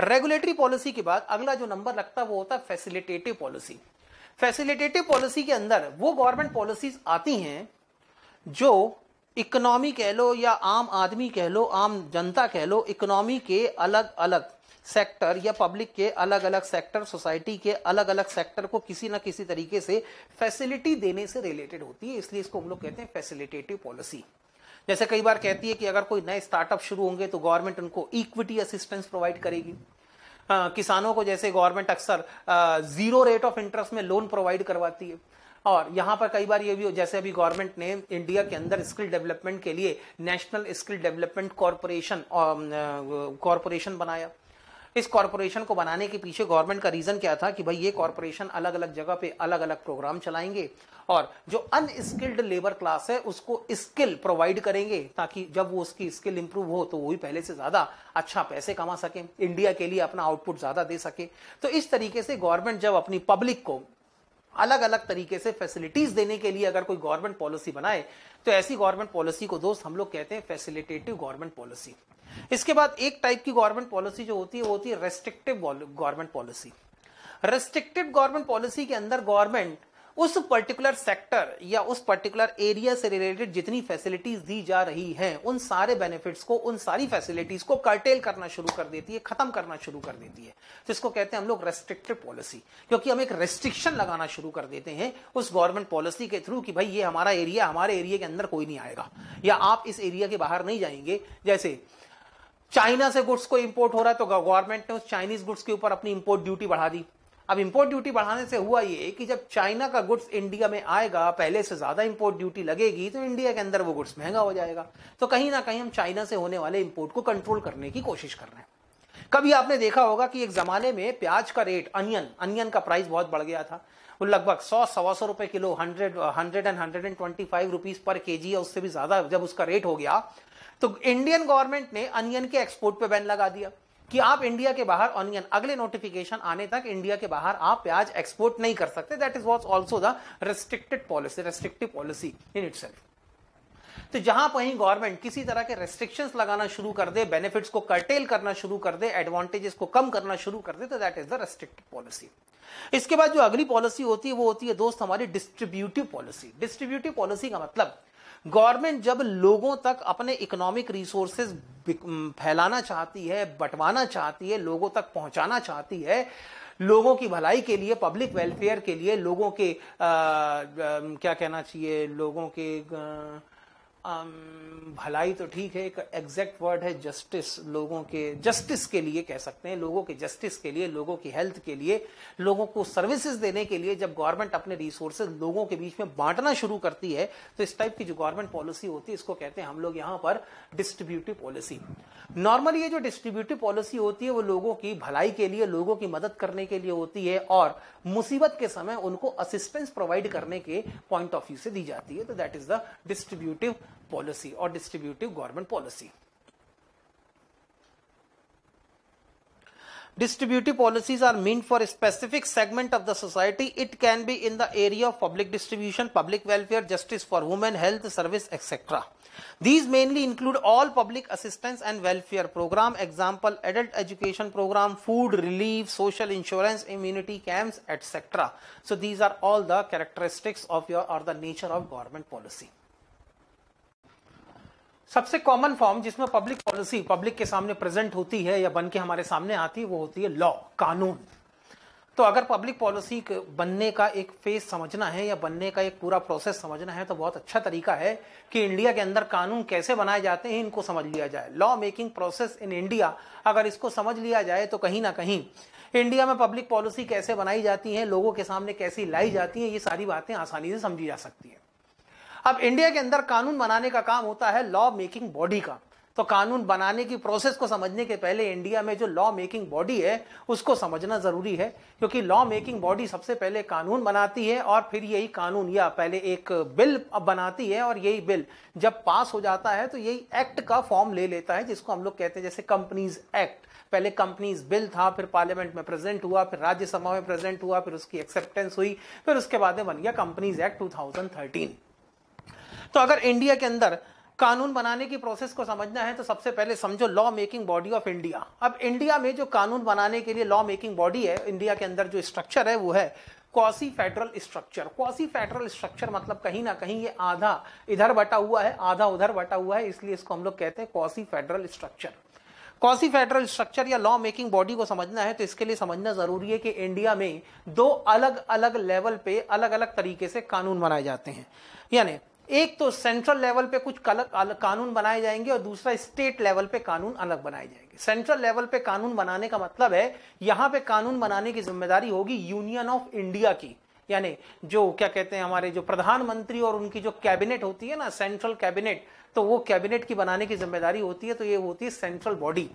रेगुलेटरी पॉलिसी के बाद अगला जो नंबर लगता है वो होता है फैसिलिटेटिव पॉलिसी। फैसिलिटेटिव पॉलिसी के अंदर वो गवर्नमेंट पॉलिसीज आती हैं जो इकोनॉमी कह लो या आम आदमी कह लो, आम जनता कह लो, इकोनॉमी के अलग अलग सेक्टर या पब्लिक के अलग अलग सेक्टर, सोसाइटी के अलग अलग सेक्टर को किसी ना किसी तरीके से फैसिलिटी देने से रिलेटेड होती है, इसलिए इसको हम लोग कहते हैं फैसिलिटेटिव पॉलिसी। जैसे कई बार कहती है कि अगर कोई नए स्टार्टअप शुरू होंगे तो गवर्नमेंट उनको इक्विटी असिस्टेंस प्रोवाइड करेगी। किसानों को जैसे गवर्नमेंट अक्सर 0 रेट ऑफ इंटरेस्ट में लोन प्रोवाइड करवाती है। और यहां पर कई बार ये भी, जैसे अभी गवर्नमेंट ने इंडिया के अंदर स्किल डेवलपमेंट के लिए नेशनल स्किल डेवलपमेंट कॉरपोरेशन बनाया। इस कॉरपोरेशन को बनाने के पीछे गवर्नमेंट का रीजन क्या था कि भाई ये कॉरपोरेशन अलग अलग जगह पे अलग अलग प्रोग्राम चलाएंगे और जो अनस्किल्ड लेबर क्लास है उसको स्किल प्रोवाइड करेंगे ताकि जब वो उसकी स्किल इंप्रूव हो तो वो भी पहले से ज्यादा अच्छा पैसे कमा सके, इंडिया के लिए अपना आउटपुट ज्यादा दे सके। तो इस तरीके से गवर्नमेंट जब अपनी पब्लिक को अलग अलग तरीके से फैसिलिटीज देने के लिए अगर कोई गवर्नमेंट पॉलिसी बनाए तो ऐसी गवर्नमेंट पॉलिसी को दोस्त हम लोग कहते हैं फैसिलिटेटिव गवर्नमेंट पॉलिसी। इसके बाद एक टाइप की गवर्नमेंट पॉलिसी जो होती है वो होती है restrictive government policy. Restrictive government policy के अंदर गवर्नमेंट उस पर्टिकुलर सेक्टर या उस पर्टिकुलर एरिया से रिलेटेड जितनी फैसिलिटीज दी जा रही हैं उन सारे बेनिफिट्स को, उन सारी फैसिलिटीज को कर्टेल करना शुरू कर देती है, खत्म करना शुरू कर देती है। तो इसको कहते हैं हम लोग रेस्ट्रिक्टिव पॉलिसी, क्योंकि हम एक रेस्ट्रिक्शन लगाना शुरू कर देते हैं उस गवर्नमेंट पॉलिसी के थ्रू कि भाई ये हमारा एरिया, हमारे एरिया के अंदर कोई नहीं आएगा या आप इस एरिया के बाहर नहीं जाएंगे। जैसे चाइना से गुड्स को इंपोर्ट हो रहा है तो गवर्नमेंट ने उस चाइनीज गुड्स के ऊपर अपनी इंपोर्ट ड्यूटी बढ़ा दी। अब इंपोर्ट ड्यूटी बढ़ाने से हुआ ये कि जब चाइना का गुड्स इंडिया में आएगा, पहले से ज्यादा इंपोर्ट ड्यूटी लगेगी तो इंडिया के अंदर वो गुड्स महंगा हो जाएगा। तो कहीं ना कहीं हम चाइना से होने वाले इंपोर्ट को कंट्रोल करने की कोशिश कर रहे हैं। कभी आपने देखा होगा कि एक जमाने में प्याज का रेट, अनियन का प्राइस बहुत बढ़ गया था। वो लगभग 100-125 रुपए किलो, 125 रुपीज पर केजी या उससे भी ज्यादा जब उसका रेट हो गया तो इंडियन गवर्नमेंट ने अनियन के एक्सपोर्ट पे बैन लगा दिया कि आप इंडिया के बाहर अनियन, अगले नोटिफिकेशन आने तक इंडिया के बाहर आप प्याज एक्सपोर्ट नहीं कर सकते। That is was also the restrictive policy in itself. तो जहां कहीं गवर्नमेंट किसी तरह के रेस्ट्रिक्शंस लगाना शुरू कर दे, बेनिफिट्स को कर्टेल करना शुरू कर दे, एडवांटेजेस को कम करना शुरू कर दे, तो that is the restrictive policy. इसके बाद जो अगली पॉलिसी होती है वो होती है दोस्त हमारी डिस्ट्रीब्यूटिव पॉलिसी। डिस्ट्रीब्यूटिव पॉलिसी का मतलब गवर्नमेंट जब लोगों तक अपने इकोनॉमिक रिसोर्सेज फैलाना चाहती है, बंटवाना चाहती है, लोगों तक पहुंचाना चाहती है, लोगों की भलाई के लिए, पब्लिक वेलफेयर के लिए, लोगों के क्या कहना चाहिए, लोगों के भलाई तो ठीक है, एक एग्जैक्ट वर्ड है जस्टिस, लोगों के जस्टिस के लिए कह सकते हैं, लोगों के जस्टिस के लिए, लोगों की हेल्थ के लिए, लोगों को सर्विसेज देने के लिए जब गवर्नमेंट अपने रिसोर्सेज लोगों के बीच में बांटना शुरू करती है तो इस टाइप की जो गवर्नमेंट पॉलिसी होती है इसको कहते हैं हम लोग यहां पर डिस्ट्रीब्यूटिव पॉलिसी। नॉर्मली ये जो डिस्ट्रीब्यूटिव पॉलिसी होती है वो लोगों की भलाई के लिए, लोगों की मदद करने के लिए होती है और मुसीबत के समय उनको असिस्टेंस प्रोवाइड करने के पॉइंट ऑफ व्यू से दी जाती है। तो that is the distributive policy और distributive government policy. Distributive policies are meant for a specific segment of the society. It can be in the area of public distribution, public welfare, justice for women, health, service, etc. These mainly include all public assistance and welfare program, example adult education program, food relief, social insurance, immunity camps, etc. So these are all the characteristics of your or the nature of government policy. सबसे कॉमन फॉर्म जिसमें पब्लिक पॉलिसी पब्लिक के सामने प्रेजेंट होती है या बन के हमारे सामने आती है वो होती है लॉ, कानून। तो अगर पब्लिक पॉलिसी बनने का एक फेज समझना है या बनने का एक पूरा प्रोसेस समझना है तो बहुत अच्छा तरीका है कि इंडिया के अंदर कानून कैसे बनाए जाते हैं इनको समझ लिया जाए। Law making process in India अगर इसको समझ लिया जाए तो कहीं ना कहीं इंडिया में पब्लिक पॉलिसी कैसे बनाई जाती है, लोगों के सामने कैसी लाई जाती है, ये सारी बातें आसानी से समझी जा सकती है। अब इंडिया के अंदर कानून बनाने का काम होता है लॉ मेकिंग बॉडी का। तो कानून बनाने की प्रोसेस को समझने के पहले इंडिया में जो लॉ मेकिंग बॉडी है उसको समझना जरूरी है, क्योंकि लॉ मेकिंग बॉडी सबसे पहले कानून बनाती है और फिर यही कानून या पहले एक बिल बनाती है और यही बिल जब पास हो जाता है तो यही एक्ट का फॉर्म ले लेता है, जिसको हम लोग कहते हैं जैसे कंपनीज एक्ट। पहले कंपनीज बिल था, फिर पार्लियामेंट में प्रेजेंट हुआ, फिर राज्यसभा में प्रेजेंट हुआ, फिर उसकी एक्सेप्टेंस हुई, फिर उसके बाद में बन गया कंपनीज एक्ट 2013। तो अगर इंडिया के अंदर कानून बनाने की प्रोसेस को समझना है तो सबसे पहले समझो law making body of India. अब इंडिया में जो कानून बनाने के लिए लॉ मेकिंग बॉडी है, इंडिया के अंदर जो स्ट्रक्चर है वो है quasi federal structure. Quasi federal structure मतलब कहीं ना कहीं ये आधा इधर बटा हुआ है, आधा उधर बटा हुआ है, इसलिए इसको हम लोग कहते हैं quasi federal structure. Quasi federal structure या लॉ मेकिंग बॉडी को समझना है तो इसके लिए समझना जरूरी है कि इंडिया में दो अलग अलग लेवल पे अलग अलग तरीके से कानून बनाए जाते हैं। यानी एक तो सेंट्रल लेवल पे कुछ कानून बनाए जाएंगे और दूसरा स्टेट लेवल पे कानून अलग बनाए जाएंगे। सेंट्रल लेवल पे कानून बनाने का मतलब है यहां पे कानून बनाने की जिम्मेदारी होगी यूनियन ऑफ इंडिया की, यानी जो क्या कहते हैं हमारे जो प्रधानमंत्री और उनकी जो कैबिनेट होती है ना, सेंट्रल कैबिनेट, तो वो कैबिनेट की बनाने की जिम्मेदारी होती है, तो ये होती है सेंट्रल बॉडी।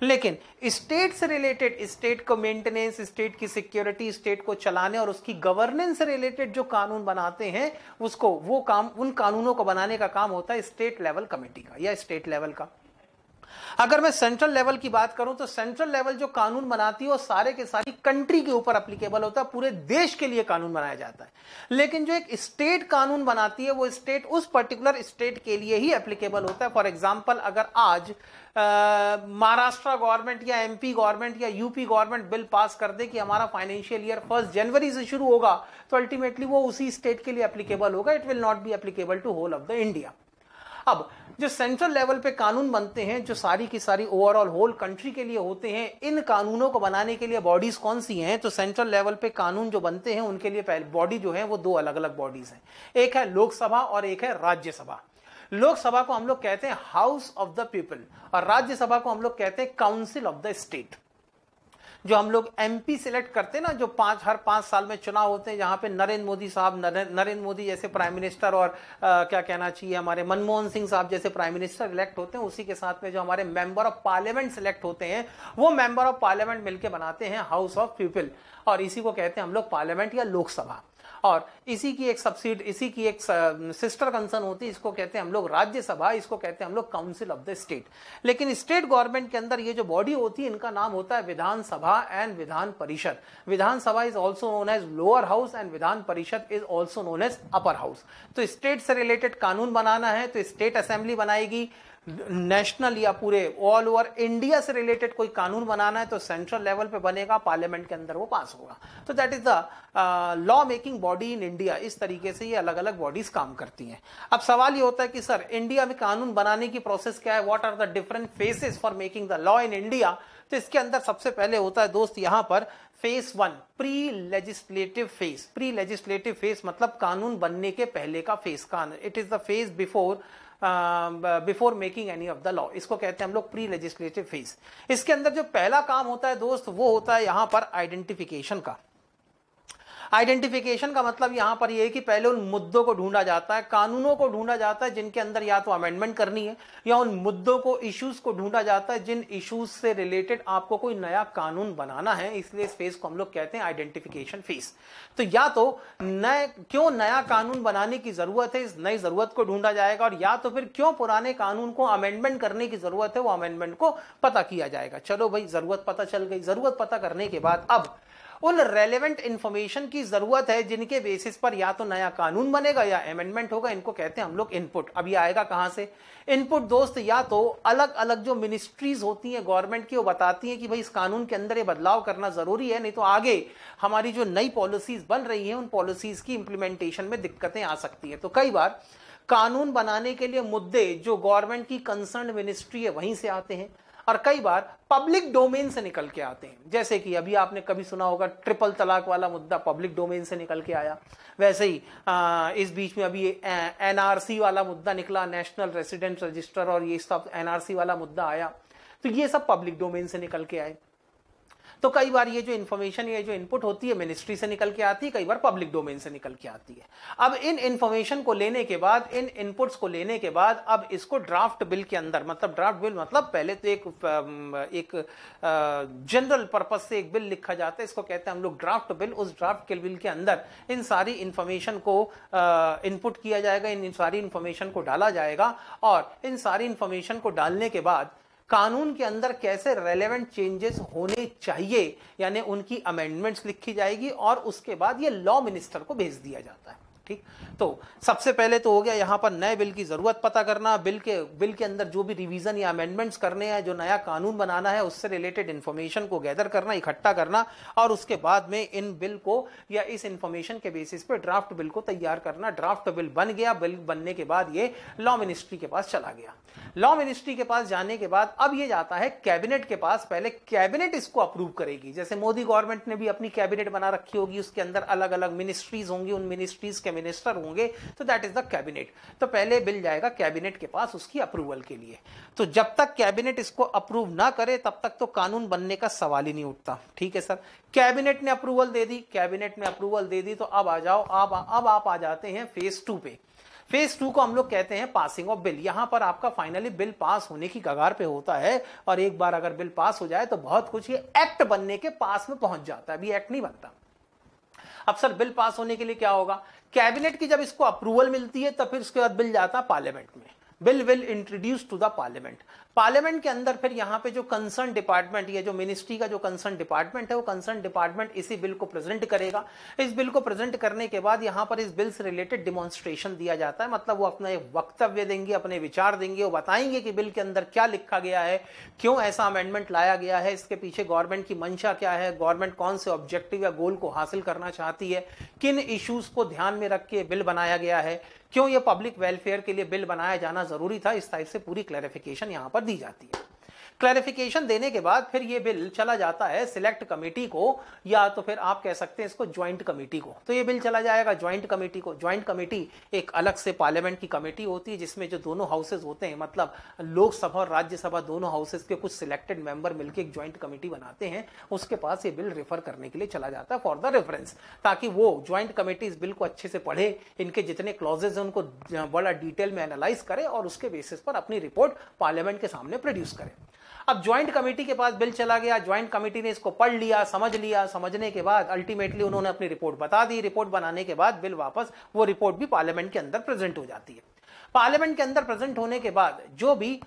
लेकिन स्टेट से रिलेटेड, स्टेट को मेंटेनेंस, स्टेट की सिक्योरिटी, स्टेट को चलाने और उसकी गवर्नेंस से रिलेटेड जो कानून बनाते हैं उसको वो काम, उन कानूनों को बनाने का काम होता है स्टेट लेवल कमेटी का या स्टेट लेवल का। अगर मैं सेंट्रल लेवल की बात करूं तो सेंट्रल लेवल जो कानून बनाती है वो सारे के सारी कंट्री के ऊपर एप्लीकेबल होता है, पूरे देश के लिए कानून बनाया जाता है। लेकिन जो एक स्टेट कानून बनाती है वो स्टेट उस पर्टिकुलर स्टेट के लिए ही एप्लीकेबल होता है। फॉर एग्जांपल अगर आज महाराष्ट्र गवर्नमेंट या एमपी गवर्नमेंट या यूपी गवर्नमेंट बिल पास कर दे कि हमारा फाइनेंशियल ईयर 1 जनवरी से शुरू होगा, तो अल्टीमेटली वो उसी स्टेट के लिए एप्लीकेबल होगा, it will not be applicable to whole of the India. अब जो सेंट्रल लेवल पे कानून बनते हैं जो सारी की सारी ओवरऑल होल कंट्री के लिए होते हैं, इन कानूनों को बनाने के लिए बॉडीज कौन सी हैं? तो सेंट्रल लेवल पे कानून जो बनते हैं उनके लिए पहले बॉडी जो है वो दो अलग अलग बॉडीज हैं, एक है लोकसभा और एक है राज्यसभा। लोकसभा को हम लोग कहते हैं हाउस ऑफ द पीपल और राज्यसभा को हम लोग कहते हैं काउंसिल ऑफ द स्टेट। जो हम लोग एमपी सिलेक्ट करते हैं ना, जो हर 5 साल में चुनाव होते हैं, जहां पे नरेंद्र मोदी साहब, नरेंद्र मोदी जैसे प्राइम मिनिस्टर और क्या कहना चाहिए हमारे मनमोहन सिंह साहब जैसे प्राइम मिनिस्टर इलेक्ट होते हैं, उसी के साथ में जो हमारे मेंबर ऑफ पार्लियामेंट सिलेक्ट होते हैं वो मेंबर ऑफ पार्लियामेंट मिलकर बनाते हैं हाउस ऑफ पीपल, और इसी को कहते हैं हम लोग पार्लियामेंट या लोकसभा। और इसी की एक सिस्टर कंसर्न होती है, इसको कहते हैं हम लोग राज्यसभा, इसको कहते हैं हम लोग काउंसिल ऑफ द स्टेट। लेकिन स्टेट गवर्नमेंट के अंदर ये जो बॉडी होती है इनका नाम होता है विधानसभा and Vidhan Parishad. Vidhan Sabha is also known as lower house and Vidhan Parishad is also known as upper house. तो स्टेट से रिलेटेड कानून बनाना है तो स्टेट असेंबली बनाएगी, नेशनल या पूरे ऑल ओवर इंडिया से रिलेटेड कोई कानून बनाना है तो सेंट्रल लेवल पे बनेगा, पार्लियामेंट के अंदर वो पास होगा। तो that is the law making body in India. इस तरीके से ये अलग अलग बॉडीज काम करती हैं। अब सवाल ये होता है कि सर इंडिया में कानून बनाने की प्रोसेस क्या है, what are the different phases for making the law in India. तो इसके अंदर सबसे पहले होता है दोस्त यहां पर phase 1 pre legislative phase. Pre legislative phase मतलब कानून बनने के पहले का फेज का, it is the phase before making any of the law. इसको कहते हैं हम लोग प्री लेजिस्लेटिव फेज। इसके अंदर जो पहला काम होता है दोस्त वो होता है यहां पर आइडेंटिफिकेशन का। आइडेंटिफिकेशन का मतलब यहां पर यह है कि पहले उन मुद्दों को ढूंढा जाता है, कानूनों को ढूंढा जाता है जिनके अंदर या तो अमेंडमेंट करनी है, या उन मुद्दों को, इश्यूज को ढूंढा जाता है जिन इश्यूज से रिलेटेड आपको कोई नया कानून बनाना है। इसलिए इस फेज को हम लोग कहते हैं आइडेंटिफिकेशन फेज। तो या तो क्यों नया कानून बनाने की जरूरत है, इस नई जरूरत को ढूंढा जाएगा, और या तो फिर क्यों पुराने कानून को अमेंडमेंट करने की जरूरत है, वो अमेंडमेंट को पता किया जाएगा। चलो भाई, जरूरत पता चल गई। जरूरत पता करने के बाद अब उन रेलेवेंट इंफॉर्मेशन की जरूरत है जिनके बेसिस पर या तो नया कानून बनेगा या अमेंडमेंट होगा। इनको कहते हैं हम लोग इनपुट। अब ये आएगा कहां से इनपुट दोस्त, या तो अलग अलग जो मिनिस्ट्रीज होती हैं गवर्नमेंट की, वो बताती हैं कि भाई इस कानून के अंदर ये बदलाव करना जरूरी है, नहीं तो आगे हमारी जो नई पॉलिसीज बन रही हैं उन पॉलिसीज की इंप्लीमेंटेशन में दिक्कतें आ सकती हैं। तो कई बार कानून बनाने के लिए मुद्दे जो गवर्नमेंट की कंसर्न मिनिस्ट्री है वहीं से आते हैं, और कई बार पब्लिक डोमेन से निकल के आते हैं। जैसे कि अभी आपने कभी सुना होगा ट्रिपल तलाक वाला मुद्दा पब्लिक डोमेन से निकल के आया। वैसे ही इस बीच में अभी एनआरसी वाला मुद्दा निकला, नेशनल रेसिडेंट रजिस्टर, और ये सब एनआरसी वाला मुद्दा आया। तो ये सब पब्लिक डोमेन से निकल के आए। तो कई बार ये जो इन्फॉर्मेशन, ये जो इनपुट होती है मिनिस्ट्री से निकल के आती है, कई बार पब्लिक डोमेन से निकल के आती है। अब इन इन्फॉर्मेशन को लेने के बाद, इन इनपुट्स को लेने के बाद, अब इसको ड्राफ्ट बिल के अंदर, मतलब ड्राफ्ट बिल मतलब पहले तो एक जनरल पर्पज से एक बिल लिखा जाता है, इसको कहते हैं हम लोग ड्राफ्ट बिल। उस ड्राफ्ट के बिल के अंदर इन सारी इंफॉर्मेशन को इनपुट किया जाएगा, इन सारी इंफॉर्मेशन को डाला जाएगा, और इन सारी इंफॉर्मेशन को डालने के बाद कानून के अंदर कैसे रेलेवेंट चेंजेस होने चाहिए, यानी उनकी अमेंडमेंट्स लिखी जाएगी, और उसके बाद ये लॉ मिनिस्टर को भेज दिया जाता है। ठीक, तो सबसे पहले तो हो गया यहां पर नए बिल की जरूरत पता करना, बिल के अंदर जो भी रिवीजन या अमेंडमेंट्स करने हैं, जो नया कानून बनाना है, उससे रिलेटेड इंफॉर्मेशन को गैदर करना, इकट्ठा करना, और उसके बाद में इन बिल को या इस इंफॉर्मेशन के बेसिस पे ड्राफ्ट बिल को तैयार करना। ड्राफ्ट बिल बन गया, बिल बनने के बाद ये लॉ मिनिस्ट्री के पास चला गया। लॉ मिनिस्ट्री के पास जाने के बाद अब ये जाता है कैबिनेट के पास। पहले कैबिनेट इसको अप्रूव करेगी। जैसे मोदी गवर्नमेंट ने भी अपनी कैबिनेट बना रखी होगी, उसके अंदर अलग अलग मिनिस्ट्रीज होंगी, उन मिनिस्ट्रीज के मिनिस्टर होंगे, तो दैट इज द कैबिनेट। तो पहले बिल जाएगा कैबिनेट के पास उसकी अप्रूवल के लिए। तो जब तक कैबिनेट इसको अप्रूव ना करे तब तक तो कानून बनने का सवाल ही नहीं उठता। ठीक है सर, कैबिनेट ने अप्रूवल दे दी, कैबिनेट ने अप्रूवल दे दी, तो अब आ जाओ, अब आप आ जाते हैं फेज 2 पे। फेज 2 को हम लोग कहते हैं पासिंग ऑफ बिल। यहां पर आपका फाइनली बिल पास होने की कगार पे होता है, और एक बार अगर बिल पास हो जाए तो बहुत कुछ, ये एक्ट बनने के पास में पहुंच जाता है। अभी एक्ट नहीं बनता। अब सर बिल पास होने के लिए क्या होगा, कैबिनेट की जब इसको अप्रूवल मिलती है तब फिर उसके बाद बिल जाता है पार्लियामेंट में। Bill will introduce to the parliament. Parliament के अंदर फिर यहाँ पे जो कंसर्न डिपार्टमेंट, ये जो मिनिस्ट्री का जो कंसर्न डिपार्टमेंट है, वो कंसर्न डिपार्टमेंट इसी बिल को प्रेजेंट करेगा। इस बिल को प्रेजेंट करने के बाद यहाँ पर इस बिल से रिलेटेड डिमॉन्स्ट्रेशन दिया जाता है, मतलब वो अपना एक वक्तव्य देंगे, अपने विचार देंगे, वो बताएंगे कि बिल के अंदर क्या लिखा गया है, क्यों ऐसा अमेंडमेंट लाया गया है, इसके पीछे गवर्नमेंट की मंशा क्या है, गवर्नमेंट कौन से ऑब्जेक्टिव या गोल को हासिल करना चाहती है, किन इश्यूज को ध्यान में रख के बिल बनाया गया है, क्यों ये पब्लिक वेलफेयर के लिए बिल बनाया जाना जरूरी था। इस टाइप से पूरी क्लैरिफिकेशन यहां पर दी जाती है। क्लैरिफिकेशन देने के बाद फिर ये बिल चला जाता है सिलेक्ट कमेटी को, या तो फिर आप कह सकते हैं इसको ज्वाइंट कमेटी को। तो ये बिल चला जाएगा ज्वाइंट कमेटी को। ज्वाइंट कमेटी एक अलग से पार्लियामेंट की कमेटी होती है, जिसमें जो दोनों हाउसेज होते हैं, मतलब लोकसभा और राज्यसभा दोनों हाउसेज के कुछ सिलेक्टेड मेंबर मिलकर एक ज्वाइंट कमेटी बनाते हैं। उसके पास ये बिल रेफर करने के लिए चला जाता है फॉर द रेफरेंस, ताकि वो ज्वाइंट कमेटी इस बिल को अच्छे से पढ़े, इनके जितने क्लॉजेज हैं उनको बड़ा डिटेल में एनालाइज करे, और उसके बेसिस पर अपनी रिपोर्ट पार्लियामेंट के सामने प्रोड्यूस करे। अब ज्वाइंट कमेटी के पास बिल चला गया, ज्वाइंट कमेटी ने इसको पढ़ लिया, समझ लिया, समझने के बाद अल्टीमेटली उन्होंने अपनी रिपोर्ट बता दी। रिपोर्ट बनाने के बाद बिल वापस, वो रिपोर्ट भी पार्लियामेंट के अंदर प्रेजेंट हो जाती है। पार्लियामेंट के अंदर प्रेजेंट होने के बाद जो भी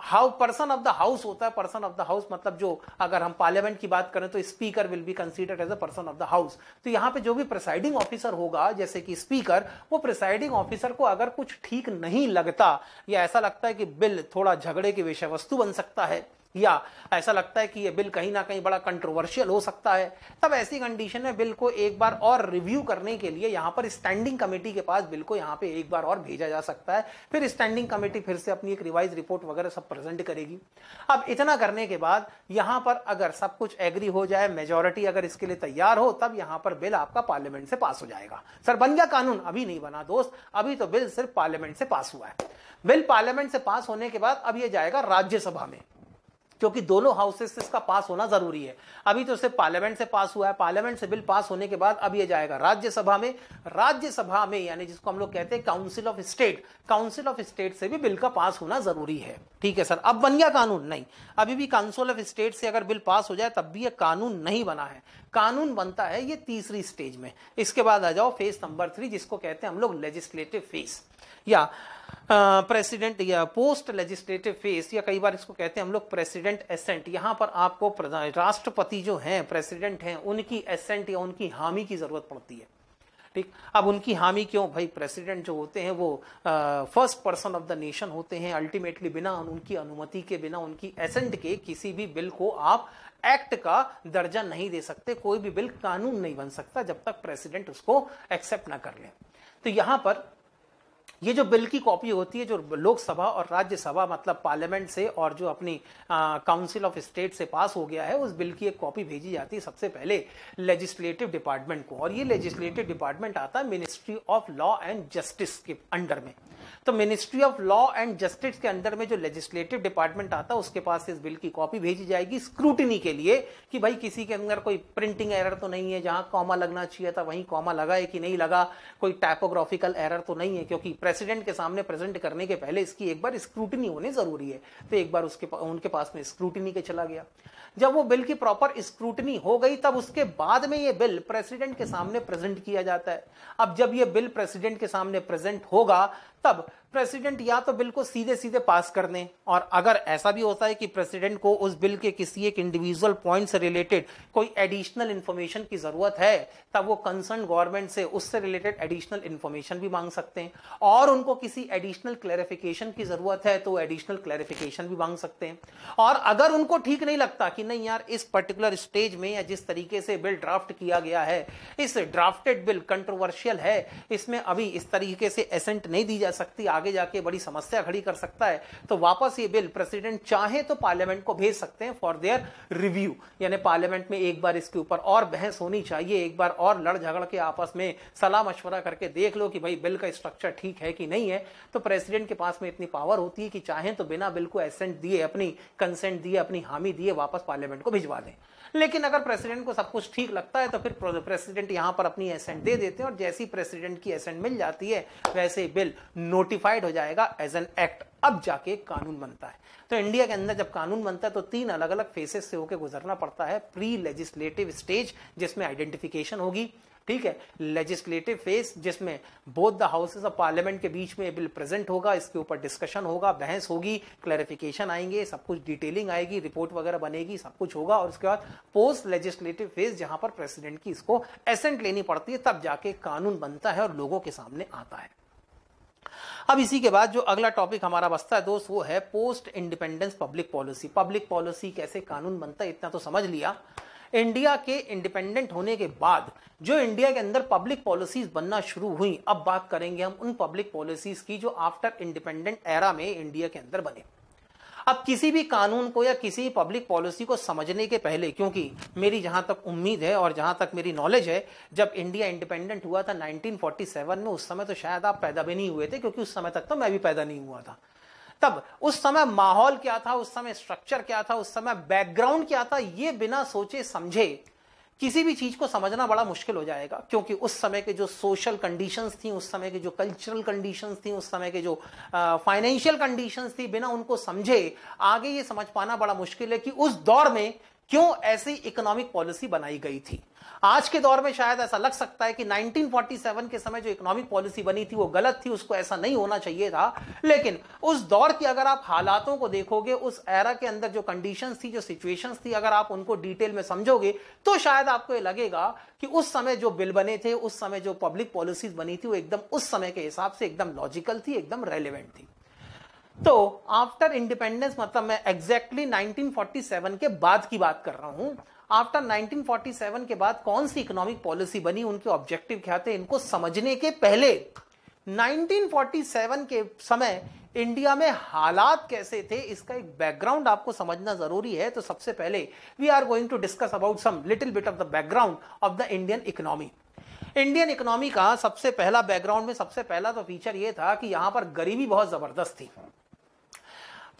how person of the house होता है। पर्सन ऑफ द हाउस मतलब जो, अगर हम पार्लियामेंट की बात करें तो speaker will be considered as a person of the house. तो यहाँ पे जो भी प्रिसाइडिंग ऑफिसर होगा जैसे कि स्पीकर, वो प्रिसाइडिंग ऑफिसर को अगर कुछ ठीक नहीं लगता या ऐसा लगता है कि बिल थोड़ा झगड़े की विषय वस्तु बन सकता है या ऐसा लगता है कि यह बिल कहीं ना कहीं बड़ा कंट्रोवर्शियल हो सकता है, तब ऐसी कंडीशन में बिल को एक बार और रिव्यू करने के लिए यहां पर स्टैंडिंग कमेटी के पास बिल को यहां पे एक बार और भेजा जा सकता है। फिर स्टैंडिंग कमेटी फिर से अपनी एक रिवाइज रिपोर्ट वगैरह सब प्रेजेंट करेगी। अब इतना करने के बाद यहां पर अगर सब कुछ एग्री हो जाए, मेजोरिटी अगर इसके लिए तैयार हो, तब यहां पर बिल आपका पार्लियामेंट से पास हो जाएगा। सर बन गया कानून? अभी नहीं बना दोस्त, अभी तो बिल सिर्फ पार्लियामेंट से पास हुआ है। बिल पार्लियामेंट से पास होने के बाद अब यह जाएगा राज्यसभा में, क्योंकि दोनों हाउसेस से इसका पास होना जरूरी है। अभी तो सिर्फ पार्लियामेंट से पास हुआ है, पार्लियामेंट से बिल पास होने के बाद अब ये जाएगा राज्यसभा में। राज्यसभा में यानी जिसको हम लोग कहते हैं council of state, council of state से भी बिल का पास होना जरूरी है। ठीक है सर, अब बन गया कानून? नहीं, अभी भी काउंसिल ऑफ स्टेट से अगर बिल पास हो जाए तब भी ये कानून नहीं बना है। कानून बनता है ये तीसरी स्टेज में। इसके बाद आ जाओ फेज नंबर 3, जिसको कहते हैं हम लोग लेजिस्लेटिव फेज या प्रेसिडेंट या पोस्ट लेजिस्लेटिव फेज, या कई बार इसको कहते हैं हम लोग प्रेसिडेंट एसेंट। यहां पर आपको राष्ट्रपति जो हैं, प्रेसिडेंट हैं, उनकी एसेंट या उनकी हामी की जरूरत पड़ती है। ठीक, अब उनकी हामी क्यों? भाई प्रेसिडेंट जो होते हैं वो first person of the nation होते हैं। अल्टीमेटली बिना उनकी अनुमति के, बिना उनकी एसेंट के किसी भी बिल को आप एक्ट का दर्जा नहीं दे सकते। कोई भी बिल कानून नहीं बन सकता जब तक प्रेसिडेंट उसको एक्सेप्ट ना कर ले। तो यहां पर ये जो बिल की कॉपी होती है, जो लोकसभा और राज्यसभा मतलब पार्लियामेंट से और जो अपनी काउंसिल ऑफ स्टेट से पास हो गया है, उस बिल की एक कॉपी भेजी जाती है सबसे पहले लेजिस्लेटिव डिपार्टमेंट को। और ये लेजिस्लेटिव डिपार्टमेंट आता है ministry of law and justice के अंडर में। तो ministry of law and justice के अंडर में जो लेजिस्लेटिव डिपार्टमेंट आता है, उसके पास इस बिल की कॉपी भेजी जाएगी स्क्रूटिनी के लिए कि भाई किसी के अंदर कोई प्रिंटिंग एरर तो नहीं है, जहां कॉमा लगना चाहिए था वहीं कॉमा लगा है कि नहीं लगा, कोई टाइपोग्राफिकल एरर तो नहीं है, क्योंकि प्रेसिडेंट के सामने प्रेजेंट करने के पहले इसकी एक बार स्क्रूटिनी होनी जरूरी है। तो एक बार उनके पास में स्क्रूटिनी के चला गया। जब वो बिल की प्रॉपर स्क्रूटिनी हो गई, तब उसके बाद में ये बिल प्रेसिडेंट के सामने प्रेजेंट किया जाता है। अब जब ये बिल प्रेसिडेंट के सामने प्रेजेंट होगा, तब प्रेसिडेंट या तो बिल को सीधे सीधे पास कर दें, और अगर ऐसा भी होता है कि प्रेसिडेंट को उस बिल के किसी एक इंडिविजुअल पॉइंट से रिलेटेड कोई एडिशनल इंफॉर्मेशन की जरूरत है, तब वो कंसर्न गवर्नमेंट से उससे रिलेटेड एडिशनल इंफॉर्मेशन भी मांग सकते हैं। और उनको किसी एडिशनल क्लैरिफिकेशन की जरूरत है तो एडिशनल क्लैरिफिकेशन भी मांग सकते हैं। और अगर उनको ठीक नहीं लगता कि नहीं यार, इस पर्टिकुलर स्टेज में या जिस तरीके से बिल ड्राफ्ट किया गया है, इस ड्राफ्टेड बिल कंट्रोवर्शियल है, इसमें अभी इस तरीके से एसेंट नहीं दी जा सकती, आगे जाके बड़ी समस्या खड़ी कर सकता है, तो वापस ये बिल प्रेसिडेंट चाहे तो पार्लियामेंट को भेज सकते हैं फॉर देयर रिव्यू। यानी पार्लियामेंट में एक बार इसके ऊपर और बहस होनी चाहिए, एक बार और लड़ झगड़ के आपस में सलाह मशवरा करके देख लो कि भाई बिल का स्ट्रक्चर ठीक है कि नहीं है। तो प्रेसिडेंट के पास में इतनी पावर होती है कि चाहे तो बिना बिल को एसेंट दिए, अपनी कंसेंट दिए, अपनी हामी दिए वापस पार्लियामेंट को भिजवा दें। लेकिन अगर प्रेसिडेंट को सब कुछ ठीक लगता है तो फिर प्रेसिडेंट यहां पर अपनी एसेंट दे देते हैं, और जैसी प्रेसिडेंट की एसेंट मिल जाती है वैसे बिल नोटिफाइड हो जाएगा एज एन एक्ट। अब जाके कानून बनता है। तो इंडिया के अंदर जब कानून बनता है तो 3 अलग अलग फेसेस से होकर गुजरना पड़ता है। प्री लेजिस्लेटिव स्टेज जिसमें आइडेंटिफिकेशन होगी, ठीक है, लेजिस्लेटिव फेज जिसमें both the houses of parliament के बीच में बिल प्रेजेंट होगा, इसके ऊपर डिस्कशन होगा, बहस होगी, क्लैरिफिकेशन आएंगे, सब कुछ डिटेलिंग आएगी, रिपोर्ट वगैरह बनेगी, सब कुछ होगा। और उसके बाद पोस्ट लेजिस्लेटिव फेज जहां पर प्रेसिडेंट की इसको एसेंट लेनी पड़ती है, तब जाके कानून बनता है और लोगों के सामने आता है। अब इसी के बाद जो अगला टॉपिक हमारा बचता है दोस्त, वो है post independence public policy. Public policy कैसे कानून बनता है इतना तो समझ लिया। इंडिया के इंडिपेंडेंट होने के बाद जो इंडिया के अंदर पब्लिक पॉलिसीज बनना शुरू हुई, अब बात करेंगे हम उन पब्लिक पॉलिसीज की जो आफ्टर इंडिपेंडेंट एरा में इंडिया के अंदर बने। अब किसी भी कानून को या किसी पब्लिक पॉलिसी को समझने के पहले, क्योंकि मेरी जहां तक उम्मीद है और जहां तक मेरी नॉलेज है, जब इंडिया इंडिपेंडेंट हुआ था 1947 में, उस समय तो शायद आप पैदा भी नहीं हुए थे, क्योंकि उस समय तक तो मैं भी पैदा नहीं हुआ था। तब उस समय माहौल क्या था, उस समय स्ट्रक्चर क्या था, उस समय बैकग्राउंड क्या था, ये बिना सोचे समझे किसी भी चीज को समझना बड़ा मुश्किल हो जाएगा। क्योंकि उस समय के जो सोशल कंडीशंस थी, उस समय के जो कल्चरल कंडीशंस थी, उस समय के जो फाइनेंशियल कंडीशंस थी, बिना उनको समझे आगे ये समझ पाना बड़ा मुश्किल है कि उस दौर में क्यों ऐसी इकोनॉमिक पॉलिसी बनाई गई थी। आज के दौर में शायद ऐसा लग सकता है कि 1947 के समय जो इकोनॉमिक पॉलिसी बनी थी वो गलत थी, उसको ऐसा नहीं होना चाहिए था। लेकिन उस दौर की अगर आप हालातों को देखोगे, उस एरा के अंदर जो कंडीशंस थी, जो सिचुएशंस थी, अगर आप उनको डिटेल में समझोगे तो शायद आपको ये लगेगा कि उस समय जो बिल बने थे, उस समय जो पब्लिक पॉलिसीज बनी थी, वो एकदम उस समय के हिसाब से एकदम लॉजिकल थी, एकदम रेलिवेंट थी। तो आफ्टर इंडिपेंडेंस, मतलब मैं एग्जैक्टली 1947 के बाद की बात कर रहा हूं, आफ्टर 1947 के बाद कौन सी इकोनॉमिक पॉलिसी बनी, उनके ऑब्जेक्टिव क्या थे, इनको समझने के पहले 1947 के समय इंडिया में हालात कैसे थे, इसका एक बैकग्राउंड आपको समझना जरूरी है। तो सबसे पहले we are going to discuss about some little bit of the background of the Indian economy. Indian economy का सबसे पहला बैकग्राउंड में सबसे पहला तो फीचर यह था कि यहां पर गरीबी बहुत जबरदस्त थी।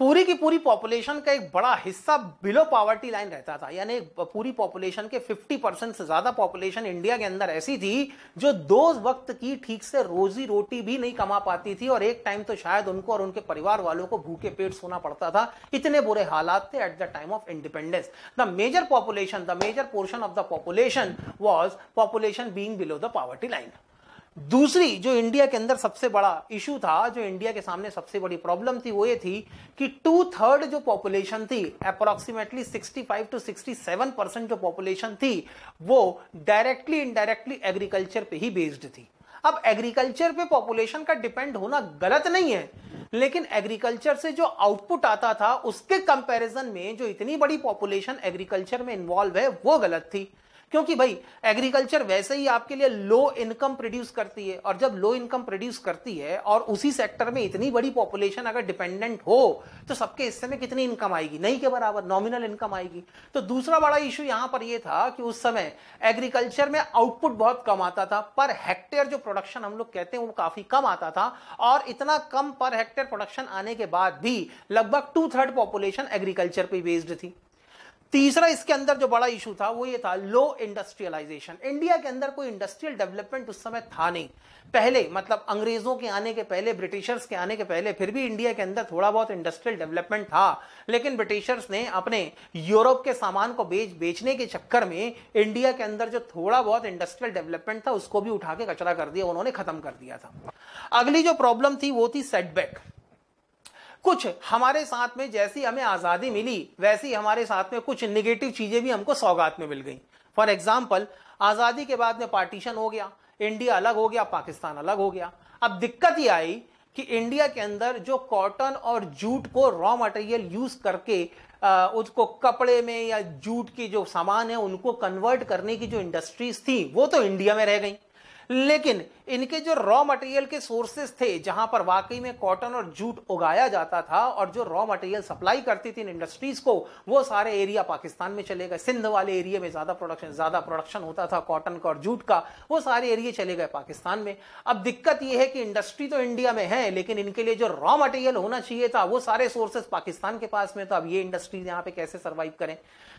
पूरी की पूरी पॉपुलेशन का एक बड़ा हिस्सा बिलो पॉवर्टी लाइन रहता था, यानी पूरी पॉपुलेशन के 50% से ज्यादा पॉपुलेशन इंडिया के अंदर ऐसी थी जो 2 वक्त की ठीक से रोजी रोटी भी नहीं कमा पाती थी, और एक टाइम तो शायद उनको और उनके परिवार वालों को भूखे पेट सोना पड़ता था। इतने बुरे हालात थे at the time of independence. The major portion of the population was population being below the poverty line. दूसरी जो इंडिया के अंदर सबसे बड़ा इशू था, जो इंडिया के सामने सबसे बड़ी प्रॉब्लम थी, वो ये थी कि 2/3 जो पॉपुलेशन थी, अप्रोक्सीमेटली 65 to 67% जो पॉपुलेशन थी, वो डायरेक्टली इनडायरेक्टली एग्रीकल्चर पे ही बेस्ड थी। अब एग्रीकल्चर पे पॉपुलेशन का डिपेंड होना गलत नहीं है, लेकिन एग्रीकल्चर से जो आउटपुट आता था उसके कंपैरिजन में जो इतनी बड़ी पॉपुलेशन एग्रीकल्चर में इन्वॉल्व है वो गलत थी। क्योंकि भाई एग्रीकल्चर वैसे ही आपके लिए लो इनकम प्रोड्यूस करती है, और जब लो इनकम प्रोड्यूस करती है और उसी सेक्टर में इतनी बड़ी पॉपुलेशन अगर डिपेंडेंट हो तो सबके हिस्से में कितनी इनकम आएगी, नहीं के बराबर, नॉमिनल इनकम आएगी। तो दूसरा बड़ा इशू यहां पर यह था कि उस समय एग्रीकल्चर में आउटपुट बहुत कम आता था, पर हेक्टेयर जो प्रोडक्शन हम लोग कहते हैं वो काफी कम आता था, और इतना कम पर हेक्टेयर प्रोडक्शन आने के बाद भी लगभग 2/3 पॉपुलेशन एग्रीकल्चर पे बेस्ड थी। तीसरा इसके अंदर जो बड़ा इशू था वो ये था लो इंडस्ट्रियलाइजेशन। इंडिया के अंदर कोई इंडस्ट्रियल डेवलपमेंट उस समय था नहीं। पहले मतलब अंग्रेजों के आने के पहले, ब्रिटिशर्स के आने के पहले फिर भी इंडिया के अंदर थोड़ा बहुत इंडस्ट्रियल डेवलपमेंट था, लेकिन ब्रिटिशर्स ने अपने यूरोप के सामान को बेचने के चक्कर में इंडिया के अंदर जो थोड़ा बहुत इंडस्ट्रियल डेवलपमेंट था उसको भी उठा के कचरा कर दिया, उन्होंने खत्म कर दिया था। अगली जो प्रॉब्लम थी वो थी सेटबैक। कुछ हमारे साथ में जैसी हमें आजादी मिली वैसी हमारे साथ में कुछ निगेटिव चीजें भी हमको सौगात में मिल गई। फॉर एग्जाम्पल, आजादी के बाद में पार्टीशन हो गया, इंडिया अलग हो गया, पाकिस्तान अलग हो गया। अब दिक्कत ये आई कि इंडिया के अंदर जो कॉटन और जूट को रॉ मटेरियल यूज करके उसको कपड़े में या जूट की जो सामान है उनको कन्वर्ट करने की जो इंडस्ट्रीज थी वो तो इंडिया में रह गई, लेकिन इनके जो रॉ मटेरियल के सोर्सेस थे जहां पर वाकई में कॉटन और जूट उगाया जाता था और जो रॉ मटेरियल सप्लाई करती थी इन इंडस्ट्रीज को, वो सारे एरिया पाकिस्तान में चले गए। सिंध वाले एरिया में ज्यादा प्रोडक्शन होता था कॉटन का और जूट का, वो सारे एरिया चले गए पाकिस्तान में। अब दिक्कत यह है कि इंडस्ट्री तो इंडिया में है, लेकिन इनके लिए जो रॉ मटेरियल होना चाहिए था वो सारे सोर्सेस पाकिस्तान के पास में, तो अब ये इंडस्ट्रीज यहां पे कैसे सर्वाइव करें।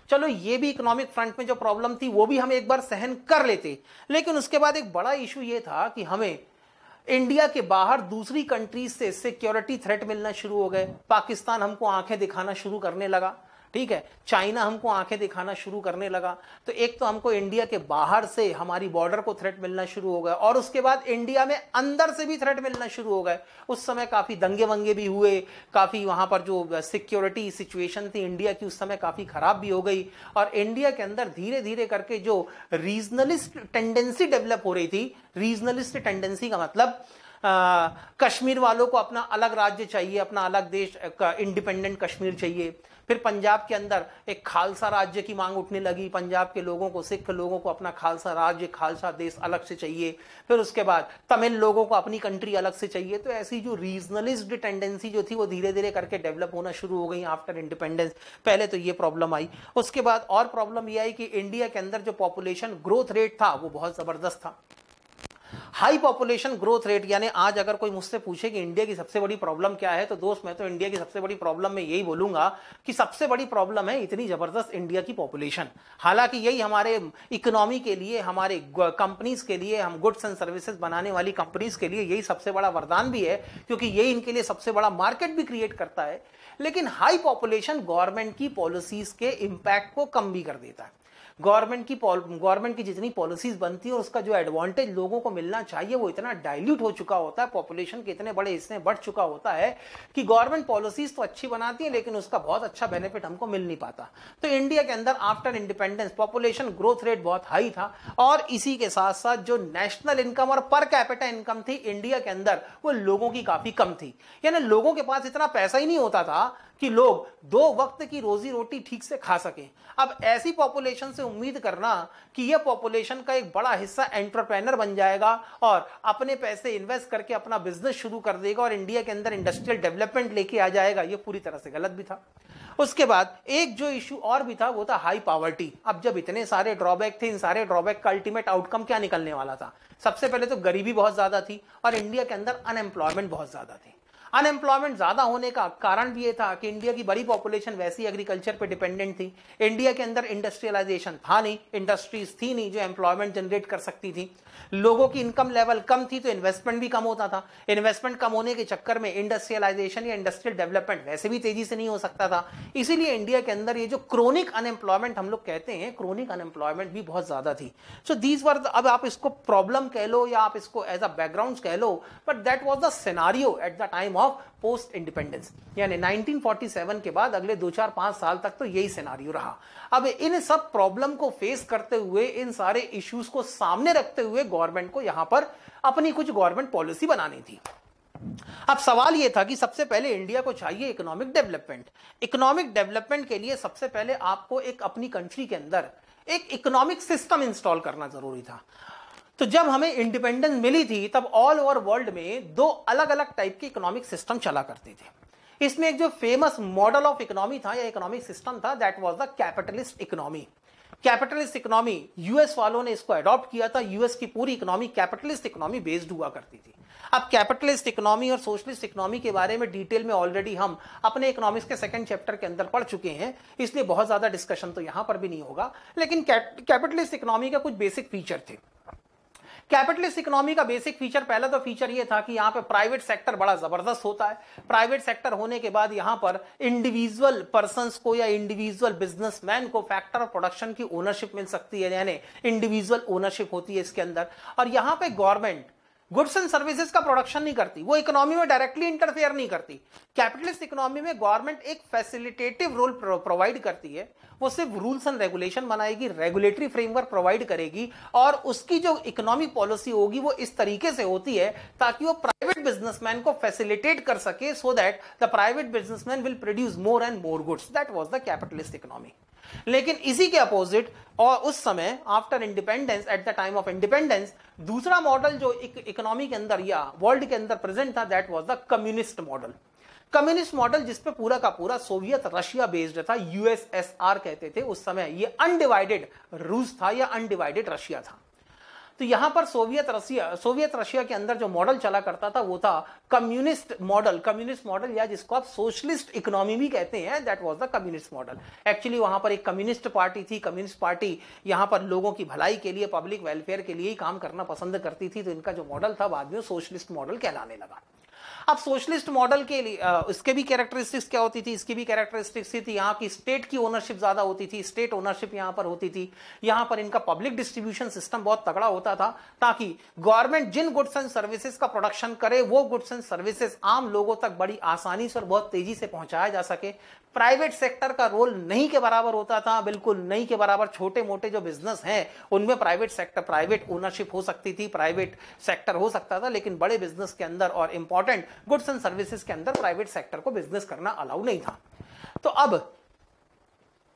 चलो ये भी इकोनॉमिक फ्रंट में जो प्रॉब्लम थी वो भी हम एक बार सहन कर लेते, लेकिन उसके बाद एक बड़ा इशू ये था कि हमें इंडिया के बाहर दूसरी कंट्रीज से सिक्योरिटी थ्रेट मिलना शुरू हो गए। पाकिस्तान हमको आंखें दिखाना शुरू करने लगा, ठीक है, चाइना हमको आंखें दिखाना शुरू करने लगा। तो एक तो हमको इंडिया के बाहर से हमारी बॉर्डर को थ्रेट मिलना शुरू हो गया, और उसके बाद इंडिया में अंदर से भी थ्रेट मिलना शुरू हो गए। उस समय काफी दंगे वंगे भी हुए, काफी वहां पर जो सिक्योरिटी सिचुएशन थी इंडिया की उस समय काफी खराब भी हो गई, और इंडिया के अंदर धीरे धीरे करके जो रीजनलिस्ट टेंडेंसी डेवलप हो रही थी, रीजनलिस्ट टेंडेंसी का मतलब कश्मीर वालों को अपना अलग राज्य चाहिए, अपना अलग देश, इंडिपेंडेंट कश्मीर चाहिए। फिर पंजाब के अंदर एक खालसा राज्य की मांग उठने लगी, पंजाब के लोगों को, सिख लोगों को अपना खालसा राज्य, खालसा देश अलग से चाहिए। फिर उसके बाद तमिल लोगों को अपनी कंट्री अलग से चाहिए। तो ऐसी जो रीजनलिस्ट टेंडेंसी जो थी वो धीरे धीरे करके डेवलप होना शुरू हो गई आफ्टर इंडिपेंडेंस। पहले तो ये प्रॉब्लम आई, उसके बाद और प्रॉब्लम ये आई कि इंडिया के अंदर जो पॉपुलेशन ग्रोथ रेट था वो बहुत जबरदस्त था। हाई पॉपुलेशन ग्रोथ रेट, यानी आज अगर कोई मुझसे पूछे कि इंडिया की सबसे बड़ी प्रॉब्लम क्या है, तो दोस्त मैं तो इंडिया की सबसे बड़ी प्रॉब्लम में यही बोलूंगा कि सबसे बड़ी प्रॉब्लम है इतनी जबरदस्त इंडिया की पॉपुलेशन। हालांकि यही हमारे इकोनॉमी के लिए, हमारे कंपनीज के लिए, हम गुड्स एंड सर्विसेज बनाने वाली कंपनीज के लिए यही सबसे बड़ा वरदान भी है, क्योंकि यही इनके लिए सबसे बड़ा मार्केट भी क्रिएट करता है। लेकिन हाई पॉपुलेशन गवर्नमेंट की पॉलिसीज के इंपैक्ट को कम भी कर देता है। गवर्नमेंट की जितनी पॉलिसीज बनती है उसका जो एडवांटेज लोगों को मिलना चाहिए वो इतना डाइल्यूट हो चुका होता है, पॉपुलेशन के इतने बड़े हिस्से बढ़ चुका होता है कि गवर्नमेंट पॉलिसीज तो अच्छी बनाती है लेकिन उसका बहुत अच्छा बेनिफिट हमको मिल नहीं पाता। तो इंडिया के अंदर after independence population growth rate बहुत हाई था और इसी के साथ साथ जो नेशनल इनकम और पर कैपिटा इनकम थी इंडिया के अंदर वो लोगों की काफी कम थी, यानी लोगों के पास इतना पैसा ही नहीं होता था कि लोग 2 वक्त की रोजी रोटी ठीक से खा सकें। अब ऐसी पॉपुलेशन से उम्मीद करना कि यह पॉपुलेशन का एक बड़ा हिस्सा एंटरप्रेन्योर बन जाएगा और अपने पैसे इन्वेस्ट करके अपना बिजनेस शुरू कर देगा और इंडिया के अंदर इंडस्ट्रियल डेवलपमेंट लेके आ जाएगा, यह पूरी तरह से गलत भी था। उसके बाद एक जो इश्यू और भी था वो था हाई पॉवर्टी। अब जब इतने सारे ड्रॉबैक थे, इन सारे ड्रॉबैक का अल्टीमेट आउटकम क्या निकलने वाला था? सबसे पहले तो गरीबी बहुत ज्यादा थी और इंडिया के अंदर अनएम्प्लॉयमेंट बहुत ज्यादा थी। अनएम्प्लॉयमेंट ज्यादा होने का कारण भी ये था कि इंडिया की बड़ी पॉपुलेशन वैसी एग्रीकल्चर पे डिपेंडेंट थी। इंडिया के अंदर इंडस्ट्रियलाइजेशन था नहीं, इंडस्ट्रीज थी नहीं जो एम्प्लॉयमेंट जनरेट कर सकती थी। लोगों की इनकम लेवल कम थी तो इन्वेस्टमेंट भी कम होता था। इन्वेस्टमेंट कम होने के चक्कर में इंडस्ट्रियलाइजेशन या इंडस्ट्रियल डेवलपमेंट वैसे भी तेजी से नहीं हो सकता था। इसीलिए इंडिया के अंदर ये जो क्रोनिक अनएम्प्लॉयमेंट हम लोग कहते हैं, क्रोनिक अनएम्प्लॉयमेंट भी बहुत ज्यादा थी। सो दीज वर, अब आप इसको प्रॉब्लम कह लो या आप इसको एज अ बैकग्राउंड कह लो, but that was the scenario at the time of post independence. यानी 1947 के बाद अगले 2-4-5 साल तक तो यही सिनेरियो रहा। अब इन सब प्रॉब्लम को फेस करते हुए, इन सारे इश्यूज को सामने रखते हुए गवर्नमेंट को यहां पर अपनी कुछ गवर्नमेंट पॉलिसी बनानी थी। अब सवाल यह था कि सबसे पहले इंडिया को चाहिए इकोनॉमिक डेवलपमेंट। इकोनॉमिक डेवलपमेंट के लिए सबसे पहले आपको एक अपनी कंट्री के अंदर एक इकोनॉमिक सिस्टम इंस्टॉल करना जरूरी था। तो जब हमें इंडिपेंडेंस मिली थी तब ऑल ओवर वर्ल्ड में 2 अलग अलग टाइप के इकोनॉमिक सिस्टम चला करते थे। इसमें एक जो फेमस मॉडल ऑफ इकोनॉमी था या इकोनॉमिक सिस्टम था, that was the capitalist economy. Capitalist economy US वालों ने इसको अडॉप्ट किया था। यूएस की पूरी इकोनॉमी कैपिटलिस्ट इकोनॉमी बेस्ड हुआ करती थी। अब कैपिटलिस्ट इकोनॉमी और सोशलिस्ट इकोनॉमी के बारे में डिटेल में ऑलरेडी हम अपने इकोनॉमिक्स के 2nd चैप्टर के अंदर पढ़ चुके हैं, इसलिए बहुत ज्यादा डिस्कशन तो यहां पर भी नहीं होगा। लेकिन कैपिटलिस्ट इकोनॉमी का कुछ बेसिक फीचर थे। कैपिटलिस्ट इकोनॉमी का बेसिक फीचर, पहला तो फीचर यह था कि यहां पे प्राइवेट सेक्टर बड़ा जबरदस्त होता है। प्राइवेट सेक्टर होने के बाद यहां पर इंडिविजुअल पर्संस को या इंडिविजुअल बिजनेसमैन को फैक्टर ऑफ प्रोडक्शन की ओनरशिप मिल सकती है, यानी इंडिविजुअल ओनरशिप होती है इसके अंदर। और यहां पे गवर्नमेंट गुड्स एंड सर्विसेज का प्रोडक्शन नहीं करती, वो इकोनॉमी में डायरेक्टली इंटरफेयर नहीं करती। कैपिटलिस्ट इकोनॉमी में गवर्नमेंट एक फैसिलिटेटिव रोल प्रोवाइड करती है। वो सिर्फ रूल्स एंड रेगुलेशन बनाएगी, रेगुलेटरी फ्रेमवर्क प्रोवाइड करेगी और उसकी जो इकोनॉमिक पॉलिसी होगी वो इस तरीके से होती है ताकि वो प्राइवेट बिजनेसमैन को फैसिलिटेट कर सके, so that the private businessman will produce more and more goods. That was the capitalist economy. लेकिन इसी के अपोजिट और उस समय after independence, eight the time of independence, दूसरा मॉडल जो इकोनॉमी के अंदर या वर्ल्ड के अंदर प्रेजेंट था, that was the communist model. Communist model जिसपे पूरा का पूरा सोवियत रशिया बेस्ड था, यूएसएसआर कहते थे उस समय। ये अनडिवाइडेड रूस था या अनडिवाइडेड रशिया था। तो यहां पर सोवियत रशिया के अंदर जो मॉडल चला करता था वो था कम्युनिस्ट मॉडल या जिसको आप सोशलिस्ट इकोनॉमी भी कहते हैं, that was the communist model. Actually वहां पर एक कम्युनिस्ट पार्टी थी। कम्युनिस्ट पार्टी यहां पर लोगों की भलाई के लिए, पब्लिक वेलफेयर के लिए ही काम करना पसंद करती थी, तो इनका जो मॉडल था बाद में सोशलिस्ट मॉडल कहलाने लगा। अब सोशलिस्ट मॉडल के लिए इसके भी कैरेक्टरिस्टिक्स क्या होती थी? इसकी भी कैरेक्टरिस्टिक्स थी यहाँ की स्टेट की ओनरशिप ज्यादा होती थी, स्टेट ओनरशिप यहाँ पर होती थी। यहाँ पर इनका पब्लिक डिस्ट्रीब्यूशन सिस्टम बहुत तगड़ा होता था ताकि गवर्नमेंट जिन गुड्स एंड सर्विसेज का प्रोडक्शन करे वो गुड्स एंड सर्विसेज आम लोगों तक बड़ी आसानी से और बहुत तेजी से पहुंचाया जा सके। प्राइवेट सेक्टर का रोल नहीं के बराबर होता था, बिल्कुल नहीं के बराबर। छोटे मोटे जो बिजनेस हैं उनमें प्राइवेट ओनरशिप हो सकती थी, प्राइवेट सेक्टर हो सकता था, लेकिन बड़े बिजनेस के अंदर और इंपॉर्टेंट गुड्स एंड सर्विसेज के अंदर प्राइवेट सेक्टर को बिजनेस करना अलाउ नहीं था। तो अब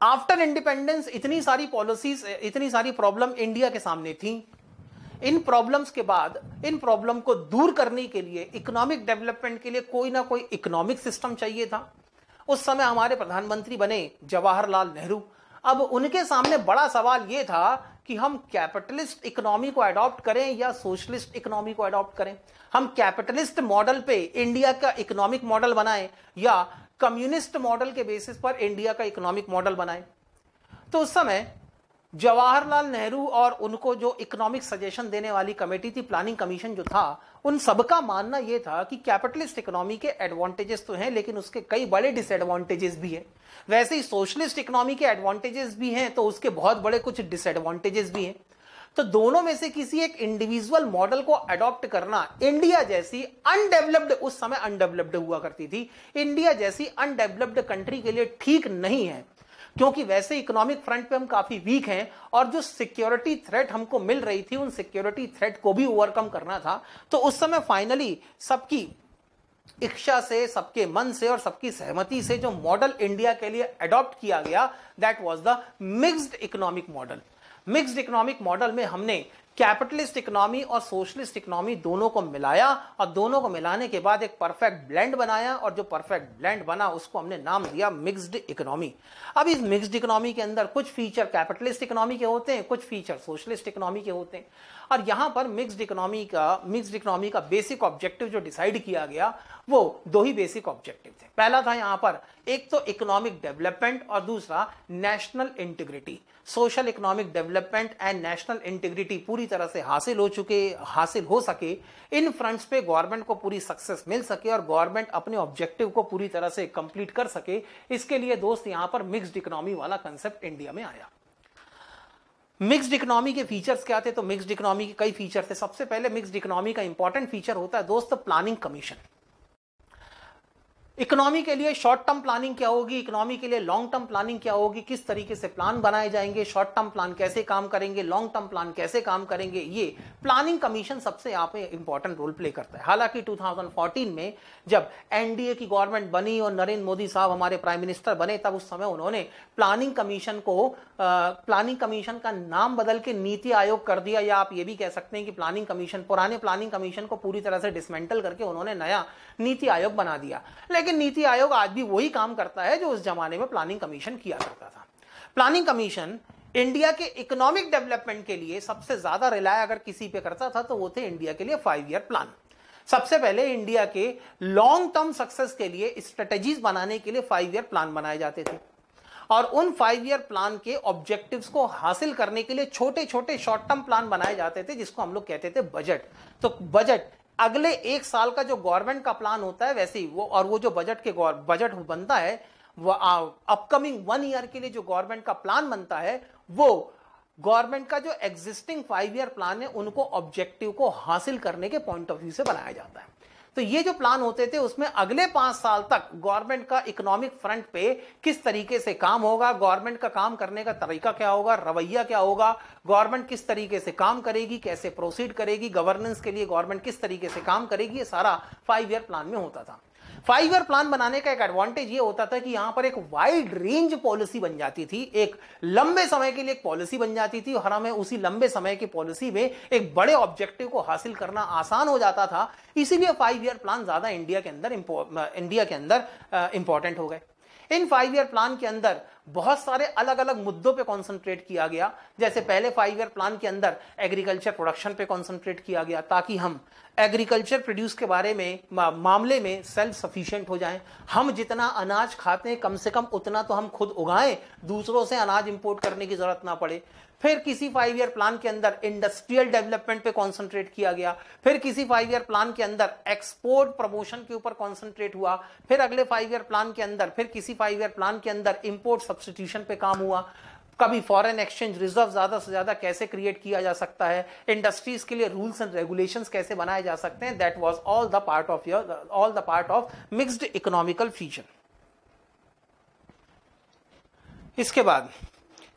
आफ्टर इंडिपेंडेंस इतनी सारी पॉलिसीज, इतनी सारी प्रॉब्लम इंडिया के सामने थी। इन प्रॉब्लम्स के बाद इन प्रॉब्लम को दूर करने के लिए, इकोनॉमिक डेवलपमेंट के लिए कोई ना कोई इकोनॉमिक सिस्टम चाहिए था। उस समय हमारे प्रधानमंत्री बने जवाहरलाल नेहरू। अब उनके सामने बड़ा सवाल यह था कि हम कैपिटलिस्ट इकोनॉमी को अडॉप्ट करें या सोशलिस्ट इकोनॉमी को अडॉप्ट करें। हम कैपिटलिस्ट मॉडल पे इंडिया का इकोनॉमिक मॉडल बनाएं या कम्युनिस्ट मॉडल के बेसिस पर इंडिया का इकोनॉमिक मॉडल बनाएं। तो उस समय जवाहरलाल नेहरू और उनको जो इकोनॉमिक सजेशन देने वाली कमेटी थी, प्लानिंग कमीशन जो था, उन सबका मानना यह था कि कैपिटलिस्ट इकोनॉमी के एडवांटेजेस तो हैं लेकिन उसके कई बड़े डिसएडवांटेजेस भी हैं। वैसे ही सोशलिस्ट इकोनॉमी के एडवांटेजेस भी हैं तो उसके बहुत बड़े कुछ डिसएडवांटेजेस भी हैं। तो दोनों में से किसी एक इंडिविजुअल मॉडल को अडॉप्ट करना इंडिया जैसी अनडेवलप्ड, उस समय अनडेवलप्ड हुआ करती थी, इंडिया जैसी अनडेवलप्ड कंट्री के लिए ठीक नहीं है, क्योंकि वैसे इकोनॉमिक फ्रंट पे हम काफी वीक हैं और जो सिक्योरिटी थ्रेट हमको मिल रही थी उन सिक्योरिटी थ्रेट को भी ओवरकम करना था। तो उस समय फाइनली सबकी इच्छा से, सबके मन से और सबकी सहमति से जो मॉडल इंडिया के लिए अडॉप्ट किया गया, that was the mixed economic model. Mixed economic model में हमने कैपिटलिस्ट इकोनॉमी और सोशलिस्ट इकोनॉमी दोनों को मिलाया और दोनों को मिलाने के बाद एक परफेक्ट ब्लेंड बनाया और जो परफेक्ट ब्लेंड बना उसको हमने नाम दिया मिक्स्ड इकोनॉमी। अब इस मिक्स्ड इकोनॉमी के अंदर कुछ फीचर कैपिटलिस्ट इकोनॉमी के होते हैं, कुछ फीचर सोशलिस्ट इकोनॉमी के होते हैं। और यहां पर मिक्स्ड इकोनॉमी का बेसिक ऑब्जेक्टिव जो डिसाइड किया गया वो दो ही बेसिक ऑब्जेक्टिव थे। पहला था यहां पर एक तो इकोनॉमिक डेवलपमेंट और दूसरा national integrity. Social economic development and national integrity पूरी तरह से हासिल हो सके, इन फ्रंट्स पे गवर्नमेंट को पूरी सक्सेस मिल सके और गवर्नमेंट अपने ऑब्जेक्टिव को पूरी तरह से कंप्लीट कर सके, इसके लिए दोस्त यहां पर मिक्स्ड इकोनॉमी वाला कंसेप्ट इंडिया में आया। मिक्स्ड इकोनॉमी के फीचर्स क्या थे? तो मिक्स्ड इकोनॉमी के कई फीचर थे। सबसे पहले मिक्स्ड इकोनॉमी का इंपॉर्टेंट फीचर होता है दोस्त प्लानिंग कमीशन। इकोनॉमी के लिए शॉर्ट टर्म प्लानिंग क्या होगी, इकोनॉमी के लिए लॉन्ग टर्म प्लानिंग क्या होगी, किस तरीके से प्लान बनाए जाएंगे, शॉर्ट टर्म प्लान कैसे काम करेंगे, लॉन्ग टर्म प्लान कैसे काम करेंगे, ये प्लानिंग कमीशन सबसे यहाँ पे इंपॉर्टेंट रोल प्ले करता है। हालांकि 2014 में जब एनडीए की गवर्नमेंट बनी और नरेंद्र मोदी साहब हमारे प्राइम मिनिस्टर बने, तब उस समय उन्होंने प्लानिंग कमीशन का नाम बदल के नीति आयोग कर दिया, या आप ये भी कह सकते हैं कि पुराने प्लानिंग कमीशन को पूरी तरह से डिसमेंटल करके उन्होंने नया नीति आयोग बना दिया। लेकिन नीति आयोग आज भी वही काम करता है जो उस जमाने में प्लानिंग कमीशन किया करता था। प्लानिंग कमीशन इंडिया के इकोनॉमिक डेवलपमेंट के लिए सबसे ज्यादा रिलाय अगर किसी पे करता था तो वो थे इंडिया के लिए 5 ईयर प्लान। सबसे पहले इंडिया के लॉन्ग टर्म सक्सेस के लिए स्ट्रेटेजीज बनाने के लिए 5 ईयर प्लान बनाए जाते थे और उन 5 ईयर प्लान के ऑब्जेक्टिव्स को हासिल करने के लिए छोटे छोटे शॉर्ट टर्म प्लान बनाए जाते थे, जिसको हम लोग कहते थे बजट। तो बजट अगले एक साल का जो गवर्नमेंट का प्लान होता है वैसे ही वो जो बजट बनता है, वो अपकमिंग 1 ईयर के लिए जो गवर्नमेंट का प्लान बनता है, वो गवर्नमेंट का जो एग्जिस्टिंग 5 ईयर प्लान है उनको ऑब्जेक्टिव को हासिल करने के पॉइंट ऑफ व्यू से बनाया जाता है। तो ये जो प्लान होते थे उसमें अगले 5 साल तक गवर्नमेंट का इकोनॉमिक फ्रंट पे किस तरीके से काम होगा, गवर्नमेंट का काम करने का तरीका क्या होगा, रवैया क्या होगा, गवर्नमेंट किस तरीके से काम करेगी, कैसे प्रोसीड करेगी, गवर्नेंस के लिए गवर्नमेंट किस तरीके से काम करेगी, ये सारा 5 ईयर प्लान में होता था। 5 ईयर प्लान बनाने का एक एडवांटेज ये होता था कि यहां पर एक वाइड रेंज पॉलिसी बन जाती थी, एक लंबे समय के लिए एक पॉलिसी बन जाती थी और हमें उसी लंबे समय की पॉलिसी में एक बड़े ऑब्जेक्टिव को हासिल करना आसान हो जाता था। इसीलिए 5 ईयर प्लान ज्यादा इंडिया के अंदर इंपॉर्टेंट हो गए। इन 5 ईयर प्लान के अंदर बहुत सारे अलग अलग मुद्दों पे कंसंट्रेट किया गया। जैसे पहले 5 ईयर प्लान के अंदर एग्रीकल्चर प्रोडक्शन पे कंसंट्रेट किया गया ताकि हम एग्रीकल्चर प्रोड्यूस के बारे में मामले में सेल्फ सफिशिएंट हो जाएं। हम जितना अनाज खाते हैं कम से कम उतना तो हम खुद उगाएं, दूसरों से अनाज इंपोर्ट करने की जरूरत ना पड़े। फिर किसी 5 ईयर प्लान के अंदर इंडस्ट्रियल डेवलपमेंट पे कंसंट्रेट किया गया। फिर किसी 5 ईयर प्लान के अंदर एक्सपोर्ट प्रमोशन के ऊपर कंसंट्रेट हुआ। फिर अगले 5 ईयर प्लान के अंदर फिर किसी 5 ईयर प्लान के अंदर इंपोर्ट सब्स्टिट्यूशन पे काम हुआ। कभी फॉरेन एक्सचेंज रिजर्व ज्यादा से ज्यादा कैसे क्रिएट किया जा सकता है, इंडस्ट्रीज के लिए रूल्स एंड रेगुलेशंस कैसे बनाए जा सकते हैं। That was all the part of mixed economical feature. इसके बाद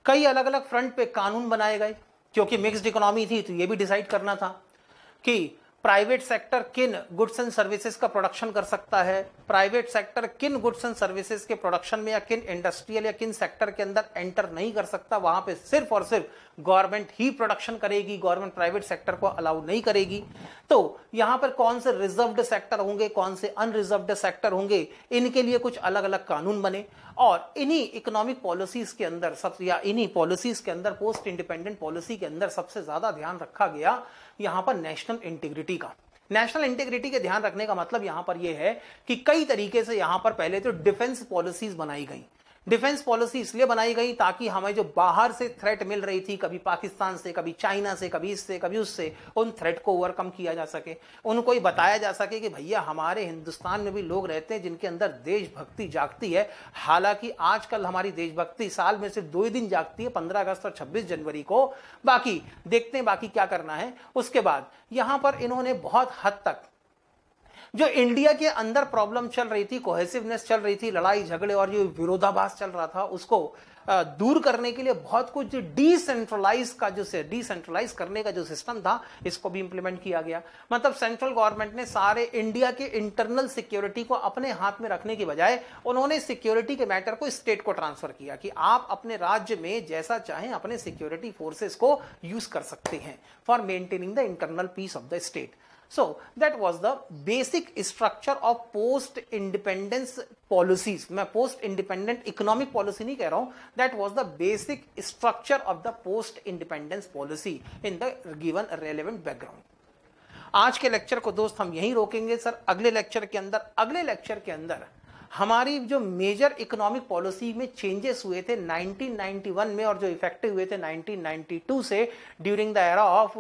कई अलग अलग फ्रंट पे कानून बनाए गए, क्योंकि मिक्स्ड इकोनॉमी थी तो ये भी डिसाइड करना था कि प्राइवेट सेक्टर किन गुड्स एंड सर्विसेज का प्रोडक्शन कर सकता है, प्राइवेट सेक्टर किन गुड्स एंड सर्विसेज के प्रोडक्शन में या किन इंडस्ट्रियल या किन सेक्टर के अंदर एंटर नहीं कर सकता, वहां पे सिर्फ और सिर्फ गवर्नमेंट ही प्रोडक्शन करेगी, गवर्नमेंट प्राइवेट सेक्टर को अलाउ नहीं करेगी। तो यहां पर कौन से रिजर्व्ड सेक्टर होंगे, कौन से अनरिजर्व्ड सेक्टर होंगे, इनके लिए कुछ अलग अलग कानून बने। और इन्हीं इकोनॉमिक पॉलिसीज के अंदर इन्हीं पॉलिसीज के अंदर पोस्ट इंडिपेंडेंट पॉलिसी के अंदर सबसे ज्यादा ध्यान रखा गया यहां पर नेशनल इंटीग्रिटी का। नेशनल इंटीग्रिटी के ध्यान रखने का मतलब यहां पर यह है कि कई तरीके से यहां पर पहले तो डिफेंस पॉलिसीज बनाई गई। डिफेंस पॉलिसी इसलिए बनाई गई ताकि हमें जो बाहर से थ्रेट मिल रही थी, कभी पाकिस्तान से, कभी चाइना से, कभी इससे, कभी उससे, उन थ्रेट को ओवरकम किया जा सके। उनको ही बताया जा सके कि भैया हमारे हिंदुस्तान में भी लोग रहते हैं जिनके अंदर देशभक्ति जागती है। हालांकि आजकल हमारी देशभक्ति साल में सिर्फ 2 ही दिन जागती है, 15 अगस्त और 26 जनवरी को। बाकी देखते हैं बाकी क्या करना है। उसके बाद यहां पर इन्होंने बहुत हद तक जो इंडिया के अंदर प्रॉब्लम चल रही थी, कोहेसिवनेस चल रही थी, लड़ाई झगड़े और जो विरोधाभास चल रहा था, उसको दूर करने के लिए बहुत कुछ डिसेंट्रलाइज करने का जो सिस्टम था, इसको भी इंप्लीमेंट किया गया। मतलब सेंट्रल गवर्नमेंट ने सारे इंडिया के इंटरनल सिक्योरिटी को अपने हाथ में रखने की बजाय उन्होंने सिक्योरिटी के मैटर को स्टेट को ट्रांसफर किया कि आप अपने राज्य में जैसा चाहें अपने सिक्योरिटी फोर्सेस को यूज कर सकते हैं for maintaining the internal peace of the state. So that was the basic structure of post-independence policies. मैं post-independent economic policy नहीं कह रहा हूं, that was the basic structure of the post-independence policy in the given relevant background. आज के लेक्चर को दोस्त हम यहीं रोकेंगे सर। अगले लेक्चर के अंदर हमारी जो मेजर इकोनॉमिक पॉलिसी में चेंजेस हुए थे 1991 में और जो इफेक्टिव हुए थे 1992 से during the era of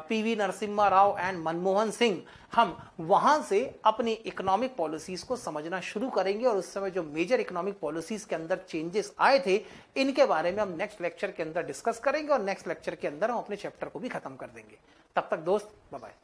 PV Narasimha Rao and Manmohan Singh, हम वहां से अपनी इकोनॉमिक पॉलिसीज को समझना शुरू करेंगे और उस समय जो मेजर इकोनॉमिक पॉलिसीज के अंदर चेंजेस आए थे इनके बारे में हम नेक्स्ट लेक्चर के अंदर डिस्कस करेंगे और नेक्स्ट लेक्चर के अंदर हम अपने चैप्टर को भी खत्म कर देंगे। तब तक दोस्त बाय बाय।